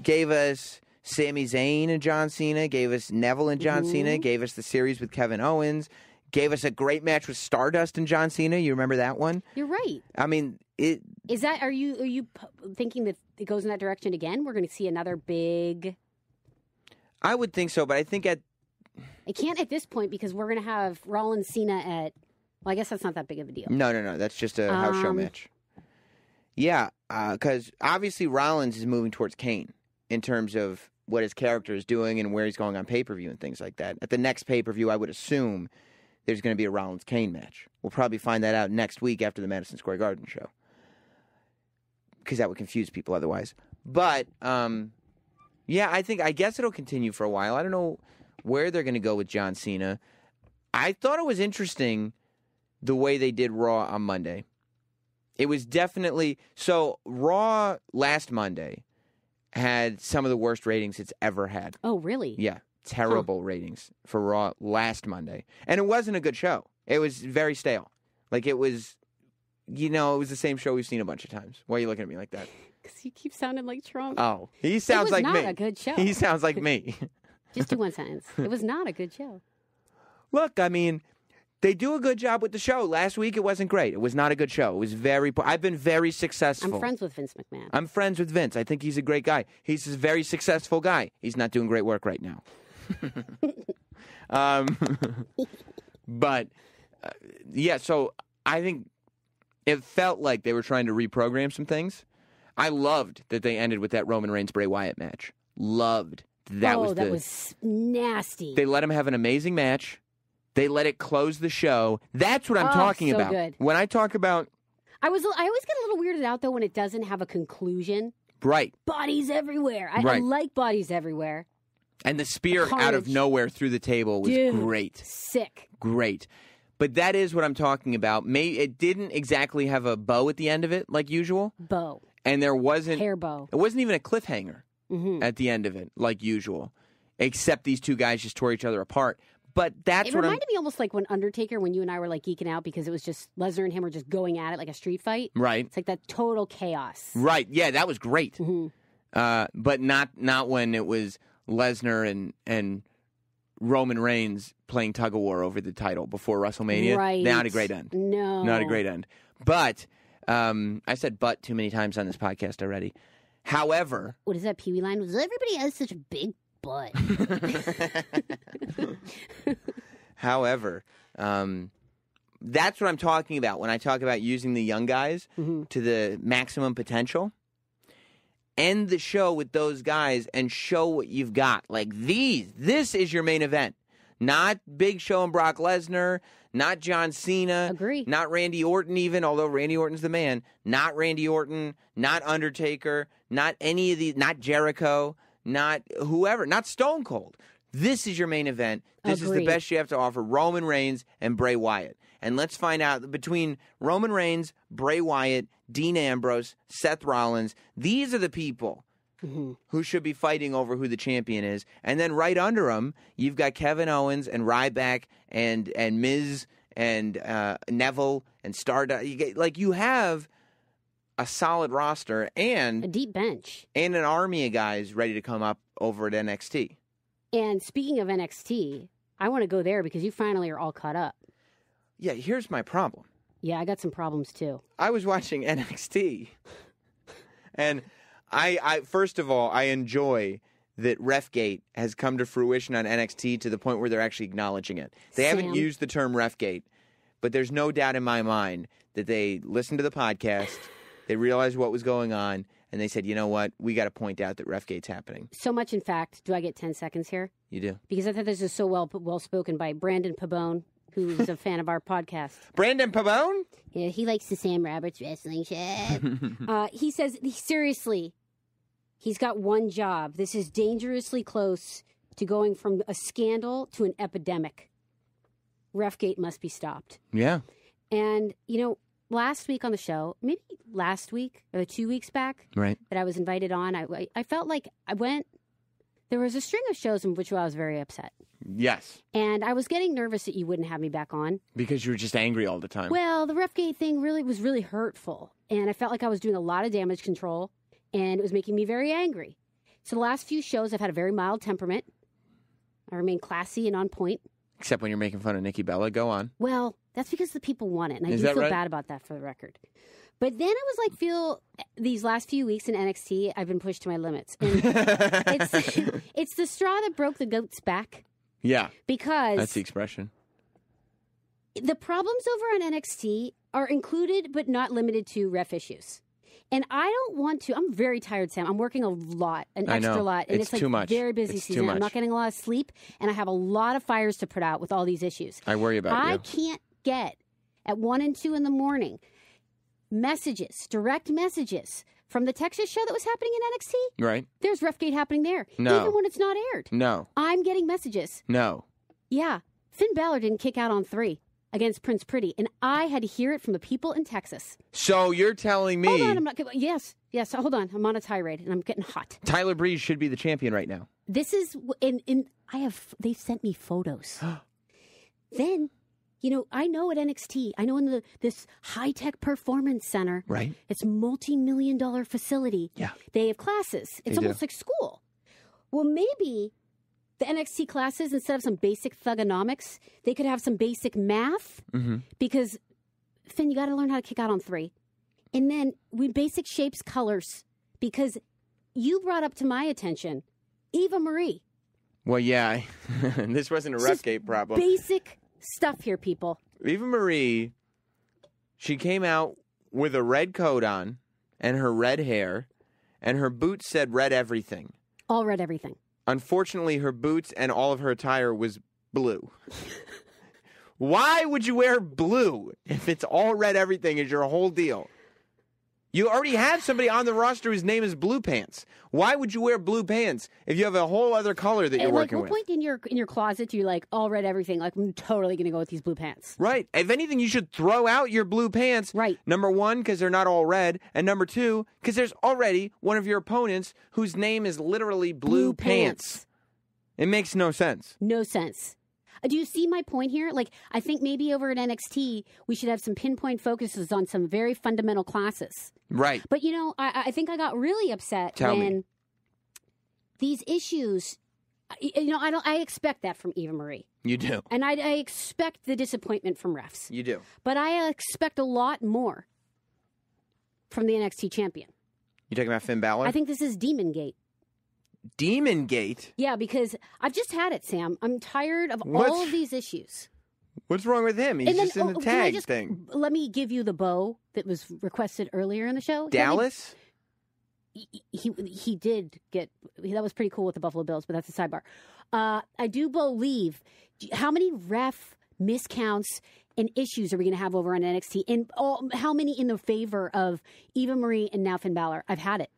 Speaker 2: gave us Sami Zayn and John Cena, gave us Neville and John Cena, gave us the series with Kevin Owens, gave us a great match with Stardust and John Cena. You remember that one?
Speaker 5: You're right.
Speaker 2: I mean,
Speaker 5: is that? Are you thinking that it goes in that direction again? We're going to see another big.
Speaker 2: I would think so, but I think
Speaker 5: it can't at this point because we're going to have Rollins Cena at. Well, I guess that's not that big of a deal.
Speaker 2: No. That's just a house show match. Yeah, because obviously Rollins is moving towards Kane in terms of what his character is doing and where he's going on pay-per-view and things like that. At the next pay-per-view, I would assume there's going to be a Rollins-Kane match. We'll probably find that out next week after the Madison Square Garden show. Because that would confuse people otherwise. But, yeah, I guess it'll continue for a while. I don't know where they're going to go with John Cena. I thought it was interesting the way they did Raw on Monday. It was definitely... So, Raw last Monday had some of the worst ratings it's ever had.
Speaker 5: Oh, really?
Speaker 2: Yeah. Terrible ratings for Raw last Monday. And it wasn't a good show. It was very stale. Like, it was... it was the same show we've seen a bunch of times. Why are you looking at me like that?
Speaker 5: Because you keep sounding like Trump.
Speaker 2: Oh, he sounds like me.
Speaker 5: It was not a good show.
Speaker 2: He sounds like me.
Speaker 5: Just do one sentence. It was not a good show.
Speaker 2: Look, I mean, they do a good job with the show. Last week, it wasn't great. It was not a good show. It was very... I've been very successful.
Speaker 5: I'm friends with Vince McMahon.
Speaker 2: I'm friends with Vince. I think he's a great guy. He's a very successful guy. He's not doing great work right now. But, yeah, so I think it felt like they were trying to reprogram some things. I loved that they ended with that Roman Reigns-Bray Wyatt match. Loved. That
Speaker 5: was nasty.
Speaker 2: They let him have an amazing match. They let it close the show. That's what I'm talking about.
Speaker 5: Good.
Speaker 2: When I talk about...
Speaker 5: I always get a little weirded out, though, when it doesn't have a conclusion.
Speaker 2: Right.
Speaker 5: Bodies everywhere. I like bodies everywhere.
Speaker 2: And the spear out of nowhere through the table was great.
Speaker 5: Sick.
Speaker 2: Great. But that is what I'm talking about. It didn't exactly have a bow at the end of it, like usual.
Speaker 5: Bow.
Speaker 2: And there wasn't...
Speaker 5: Hair bow.
Speaker 2: It wasn't even a cliffhanger at the end of it, like usual. Except these two guys just tore each other apart. But it
Speaker 5: reminded me almost like when Undertaker, when you and I were like geeking out because it was just Lesnar and him were just going at it like a street fight.
Speaker 2: Right.
Speaker 5: It's like that total chaos.
Speaker 2: Right. Yeah, that was great. But not when it was Lesnar and Roman Reigns playing tug of war over the title before WrestleMania.
Speaker 5: Right.
Speaker 2: Not a great end.
Speaker 5: No.
Speaker 2: Not a great end. But I said "but" too many times on this podcast already. However,
Speaker 5: what is that Pee Wee line? Was everybody has such a big butt.
Speaker 2: However, that's what I'm talking about when I talk about using the young guys to the maximum potential. End the show with those guys and show what you've got. Like this is your main event. Not Big Show and Brock Lesnar, not John Cena.
Speaker 5: Agree.
Speaker 2: Not Randy Orton even, although Randy Orton's the man. Not Randy Orton, not Undertaker, not any of these, not Jericho, not whoever, not Stone Cold. This is your main event. This is the best you have to offer. Roman Reigns and Bray Wyatt. And let's find out between Roman Reigns, Bray Wyatt, Dean Ambrose, Seth Rollins, these are the people who should be fighting over who the champion is. And then right under them, you've got Kevin Owens and Ryback and Miz and Neville and Stardust. You have a solid roster and
Speaker 5: a deep bench
Speaker 2: and an army of guys ready to come up over at NXT.
Speaker 5: And speaking of NXT, I want to go there because you finally are all caught up.
Speaker 2: Yeah, here's my problem.
Speaker 5: Yeah, I got some problems too.
Speaker 2: I was watching NXT, and I first of all, I enjoy that Refgate has come to fruition on NXT to the point where they're actually acknowledging it. They haven't used the term Refgate, but there's no doubt in my mind that they listened to the podcast, they realized what was going on, and they said, you know what, we got to point out that Refgate's happening.
Speaker 5: So much, in fact, do I get 10 seconds here?
Speaker 2: You do.
Speaker 5: Because I thought this was so well spoken by Brandon Pabone, who's a fan of our podcast.
Speaker 2: Brandon Pabone?
Speaker 5: Yeah, he likes the Sam Roberts Wrestling Show. He says, seriously, he's got one job. This is dangerously close to going from a scandal to an epidemic. Refgate must be stopped.
Speaker 2: Yeah.
Speaker 5: And, last week on the show, maybe last week or 2 weeks back,
Speaker 2: right,
Speaker 5: that I was invited on, I felt like there was a string of shows in which I was very upset.
Speaker 2: Yes.
Speaker 5: And I was getting nervous that you wouldn't have me back on.
Speaker 2: Because you were just angry all the time.
Speaker 5: Well, the Refgate thing was really hurtful. And I felt like I was doing a lot of damage control, and it was making me very angry. So the last few shows, I've had a very mild temperament. I remain classy and on point.
Speaker 2: Except when you're making fun of Nikki Bella. Go on.
Speaker 5: Well, that's because the people want it, and I do feel bad about that, for the record. But then I was like, these last few weeks in NXT, I've been pushed to my limits. And it's the straw that broke the goat's back.
Speaker 2: Yeah.
Speaker 5: Because
Speaker 2: that's the expression.
Speaker 5: The problems over on NXT are included but not limited to ref issues. And I don't want to. I'm very tired, Sam. I'm working a lot, an extra lot. And it's like
Speaker 2: too much.
Speaker 5: Very busy
Speaker 2: it's
Speaker 5: season.
Speaker 2: Too much.
Speaker 5: I'm not getting a lot of sleep, and I have a lot of fires to put out with all these issues.
Speaker 2: I worry about you.
Speaker 5: I can't get, at 1 and 2 in the morning, direct messages from the Texas show that was happening in NXT.
Speaker 2: Right.
Speaker 5: There's Refgate happening there.
Speaker 2: No.
Speaker 5: Even when it's not aired.
Speaker 2: No.
Speaker 5: I'm getting messages.
Speaker 2: No.
Speaker 5: Yeah. Finn Balor didn't kick out on 3 against Prince Pretty, and I had to hear it from the people in Texas.
Speaker 2: So you're telling me...
Speaker 5: Hold on, I'm not... Yes, hold on. I'm on a tirade, and I'm getting hot.
Speaker 2: Tyler Breeze should be the champion right now.
Speaker 5: This is... They've sent me photos. Then... I know at NXT, I know in this high-tech performance center,
Speaker 2: right?
Speaker 5: It's multi-million-dollar facility.
Speaker 2: Yeah.
Speaker 5: They have classes. It's almost like school. Well, maybe the NXT classes, instead of some basic thugonomics, they could have some basic math.
Speaker 2: Mm-hmm.
Speaker 5: Because, Finn, you got to learn how to kick out on 3. And then basic shapes, colors. Because you brought up to my attention Eva Marie.
Speaker 2: Well, yeah. This wasn't a Refgate problem.
Speaker 5: Basic stuff here, people.
Speaker 2: Eva Marie, she came out with a red coat on and her red hair, and her boots said red everything.
Speaker 5: All red everything.
Speaker 2: Unfortunately, her boots and all of her attire was blue. Why would you wear blue if it's all red everything is your whole deal? You already have somebody on the roster whose name is Blue Pants. Why would you wear blue pants if you have a whole other color that you're working with?
Speaker 5: What point in your closet do you all red everything? Like, I'm totally going to go with these blue pants.
Speaker 2: Right. If anything, you should throw out your blue pants.
Speaker 5: Right.
Speaker 2: Number 1, because they're not all red. And number 2, because there's already one of your opponents whose name is literally Blue Pants. It makes no sense.
Speaker 5: No sense. Do you see my point here? I think maybe over at NXT, we should have some pinpoint focuses on some very fundamental classes.
Speaker 2: Right.
Speaker 5: But, I think I got really upset when these issues, I expect that from Eva Marie.
Speaker 2: You do.
Speaker 5: And I expect the disappointment from refs.
Speaker 2: You do.
Speaker 5: But I expect a lot more from the NXT champion.
Speaker 2: You talking about Finn Balor?
Speaker 5: I think this is Demon Gate.
Speaker 2: Demon Gate?
Speaker 5: Yeah, because I've just had it, Sam. I'm tired of all of these issues.
Speaker 2: What's wrong with him? He's just in the tag thing.
Speaker 5: Let me give you the bow that was requested earlier in the show.
Speaker 2: Dallas?
Speaker 5: He did get... That was pretty cool with the Buffalo Bills, but that's a sidebar. I do believe... How many ref miscounts and issues are we going to have over on NXT? And how many in the favor of Eva Marie and now Finn Balor? I've had it.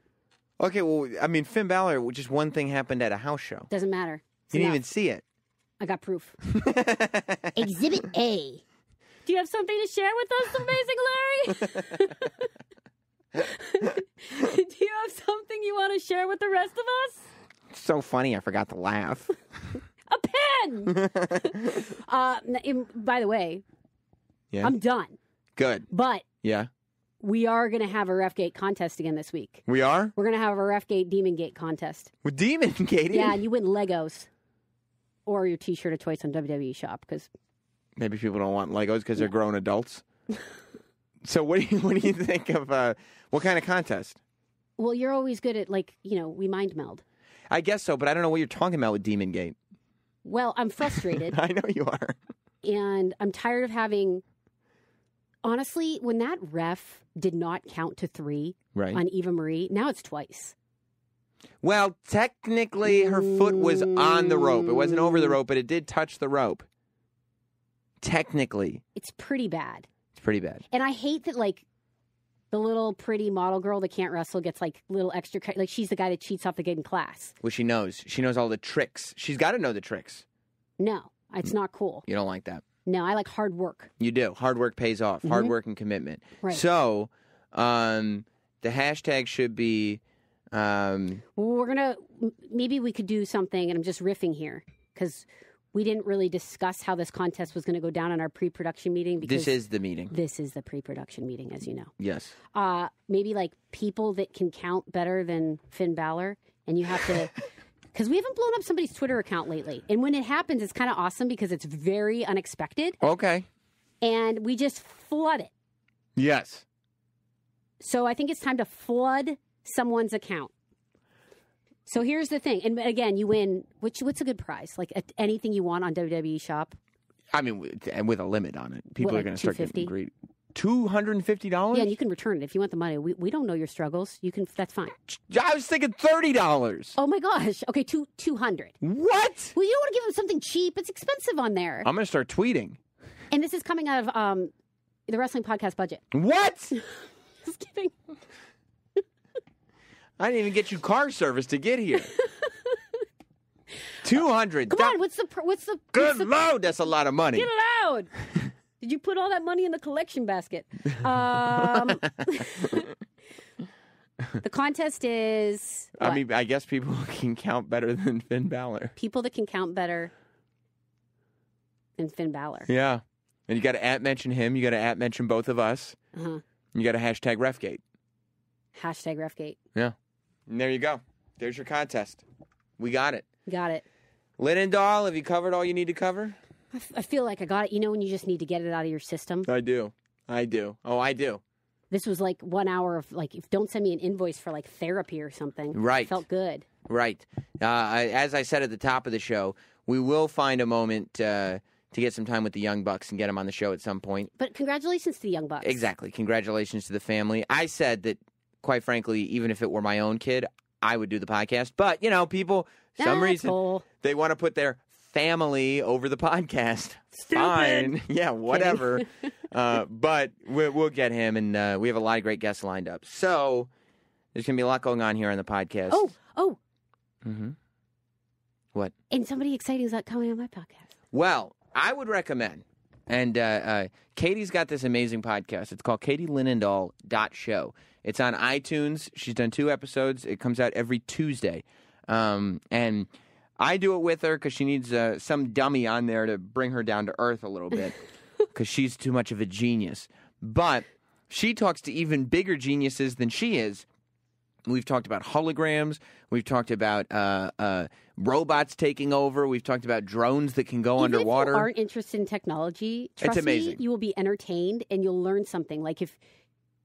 Speaker 2: Okay, well, I mean, Finn Balor, just one thing happened at a house show.
Speaker 5: Doesn't matter.
Speaker 2: You didn't even see it.
Speaker 5: I got proof. Exhibit A. Do you have something to share with us, amazing Larry? Do you have something you want to share with the rest of us?
Speaker 2: It's so funny, I forgot to laugh.
Speaker 5: A pen! By the way,
Speaker 2: Yeah.
Speaker 5: I'm done.
Speaker 2: Good.
Speaker 5: But
Speaker 2: Yeah.
Speaker 5: we are going to have a Refgate contest again this week.
Speaker 2: We are?
Speaker 5: We're going to have a Refgate Demon Gate contest.
Speaker 2: With Demon Katie?
Speaker 5: Yeah, and you win Legos or your T-shirt of choice on WWE Shop because
Speaker 2: Maybe people don't want Legos because they're grown adults. So what do you think of what kind of contest?
Speaker 5: well, you're always good at we mind meld.
Speaker 2: I guess so, but I don't know what you're talking about with Demon Gate.
Speaker 5: Well, I'm frustrated
Speaker 2: I know you are.
Speaker 5: and I'm tired of having. Honestly, when that ref did not count to 3
Speaker 2: Right.
Speaker 5: on Eva Marie, now it's twice.
Speaker 2: Well, technically, her foot was on the rope. It wasn't over the rope, but it did touch the rope. Technically.
Speaker 5: It's pretty bad.
Speaker 2: It's pretty bad.
Speaker 5: And I hate that, the little pretty model girl that can't wrestle gets, little extra... she's the guy that cheats off the gate in class.
Speaker 2: Well, she knows. She knows all the tricks. She's got to know the tricks.
Speaker 5: No, it's not cool.
Speaker 2: You don't like that.
Speaker 5: No, I like hard work.
Speaker 2: You do. Hard work pays off. Hard work and commitment.
Speaker 5: Right.
Speaker 2: So, the hashtag should be...
Speaker 5: Well, we're going to... Maybe we could do something, and I'm just riffing here, because we didn't really discuss how this contest was going to go down in our pre-production meeting. Because
Speaker 2: This is the meeting.
Speaker 5: This is the pre-production meeting, as you know.
Speaker 2: Yes.
Speaker 5: Maybe, people that can count better than Finn Balor, and you have to... Because we haven't blown up somebody's Twitter account lately. And when it happens, it's kind of awesome because it's very unexpected.
Speaker 2: Okay.
Speaker 5: And we just flood it.
Speaker 2: Yes.
Speaker 5: So I think it's time to flood someone's account. So here's the thing. And again, you win. What's a good prize? Anything you want on WWE Shop?
Speaker 2: I mean, and with a limit on it. People are going to start getting
Speaker 5: $250?
Speaker 2: greedy. $250?
Speaker 5: Yeah, and you can return it if you want the money. We don't know your struggles. You can. That's fine.
Speaker 2: I was thinking $30.
Speaker 5: Oh my gosh. Okay, $200.
Speaker 2: What?
Speaker 5: Well, you don't want to give them something cheap. It's expensive on there.
Speaker 2: I'm going to start tweeting.
Speaker 5: And this is coming out of the Wrestling Podcast budget.
Speaker 2: What?
Speaker 5: Just kidding.
Speaker 2: I didn't even get you car service to get here. 200.
Speaker 5: Come on. What's the?
Speaker 2: Good Lord, that's a lot of money.
Speaker 5: Get it out. Did you put all that money in the collection basket? The contest is...
Speaker 2: I
Speaker 5: what?
Speaker 2: mean, I guess people can count better than Finn Balor.
Speaker 5: People that can count better than Finn Balor.
Speaker 2: Yeah. And you got to @mention him. You got to @mention both of us.
Speaker 5: Uh-huh.
Speaker 2: You got to hashtag Refgate.
Speaker 5: Hashtag Refgate.
Speaker 2: Yeah. And there you go. There's your contest. We got it.
Speaker 5: Got it.
Speaker 2: Linendahl, have you covered all you need to cover?
Speaker 5: I feel like I got it. You know when you just need to get it out of your system?
Speaker 2: I do. Oh, I do.
Speaker 5: This was 1 hour of don't send me an invoice for therapy or something.
Speaker 2: Right.
Speaker 5: It felt good.
Speaker 2: Right. As I said at the top of the show, we will find a moment to get some time with the Young Bucks and get them on the show at some point.
Speaker 5: But congratulations to the Young Bucks.
Speaker 2: Exactly. Congratulations to the family. I said that, quite frankly, even if it were my own kid, I would do the podcast. But, people, some reason,
Speaker 5: cool.
Speaker 2: They want to put their family over the podcast.
Speaker 5: Stupid.
Speaker 2: Fine. Yeah, whatever. But we'll get him, and we have a lot of great guests lined up. So there's going to be a lot going on here on the podcast.
Speaker 5: Oh.
Speaker 2: Mm-hmm. What?
Speaker 5: And somebody exciting is coming on my podcast.
Speaker 2: Well, I would recommend, and Katie's got this amazing podcast. It's called KatieLinendahl.show. It's on iTunes. She's done 2 episodes. It comes out every Tuesday. And I do it with her because she needs some dummy on there to bring her down to earth a little bit because she's too much of a genius. But she talks to even bigger geniuses than she is. We've talked about holograms. We've talked about robots taking over. We've talked about drones that can go
Speaker 5: Even
Speaker 2: underwater.
Speaker 5: If you aren't interested in technology, trust
Speaker 2: It's amazing.
Speaker 5: me, you will be entertained and you'll learn something. If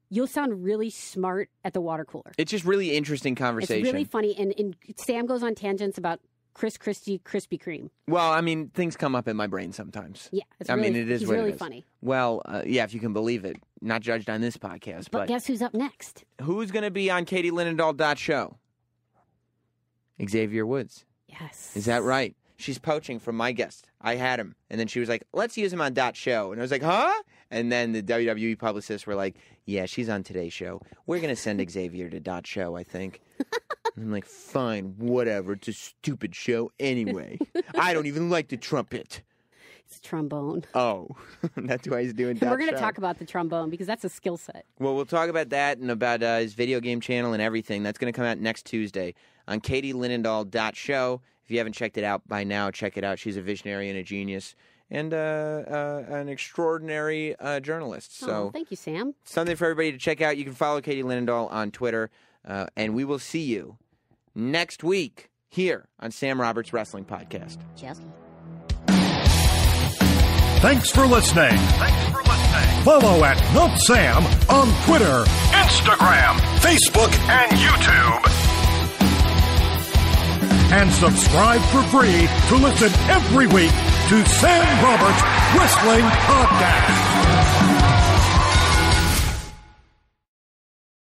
Speaker 5: you'll sound really smart at the water cooler.
Speaker 2: It's just really interesting conversation.
Speaker 5: It's really funny, and Sam goes on tangents about Chris Christie Krispy Kreme.
Speaker 2: Well, I mean, things come up in my brain sometimes.
Speaker 5: Yeah,
Speaker 2: it is
Speaker 5: he's
Speaker 2: what
Speaker 5: really
Speaker 2: it is.
Speaker 5: funny.
Speaker 2: Well, yeah, if you can believe it. Not judged on this podcast,
Speaker 5: But guess who's up next?
Speaker 2: Who's going to be on KatieLinendahl.show? Xavier Woods.
Speaker 5: Yes.
Speaker 2: Is that right? She's poaching from my guest. I had him. And then she was like, let's use him on .show. And I was like, huh? And then the WWE publicists were like, yeah, she's on today's show. We're going to send Xavier to .show, I think. And I'm like, fine, whatever. It's a stupid show anyway. I don't even like the trumpet.
Speaker 5: It's a trombone.
Speaker 2: Oh, that's why he's doing that.
Speaker 5: And we're going to talk about the trombone because that's a skill set.
Speaker 2: Well, we'll talk about that and about his video game channel and everything. That's going to come out next Tuesday on katielinendahl.show. If you haven't checked it out by now, check it out. She's a visionary and a genius and an extraordinary journalist. So
Speaker 5: thank you, Sam.
Speaker 2: Something for everybody to check out. You can follow Katie Linendahl on Twitter, and we will see you next week here on Sam Roberts Wrestling Podcast.
Speaker 5: Cheers.
Speaker 1: Thanks for listening. Follow at NotSam on Twitter, Instagram, Facebook, and YouTube. And subscribe for free to listen every week to Sam Roberts Wrestling Podcast.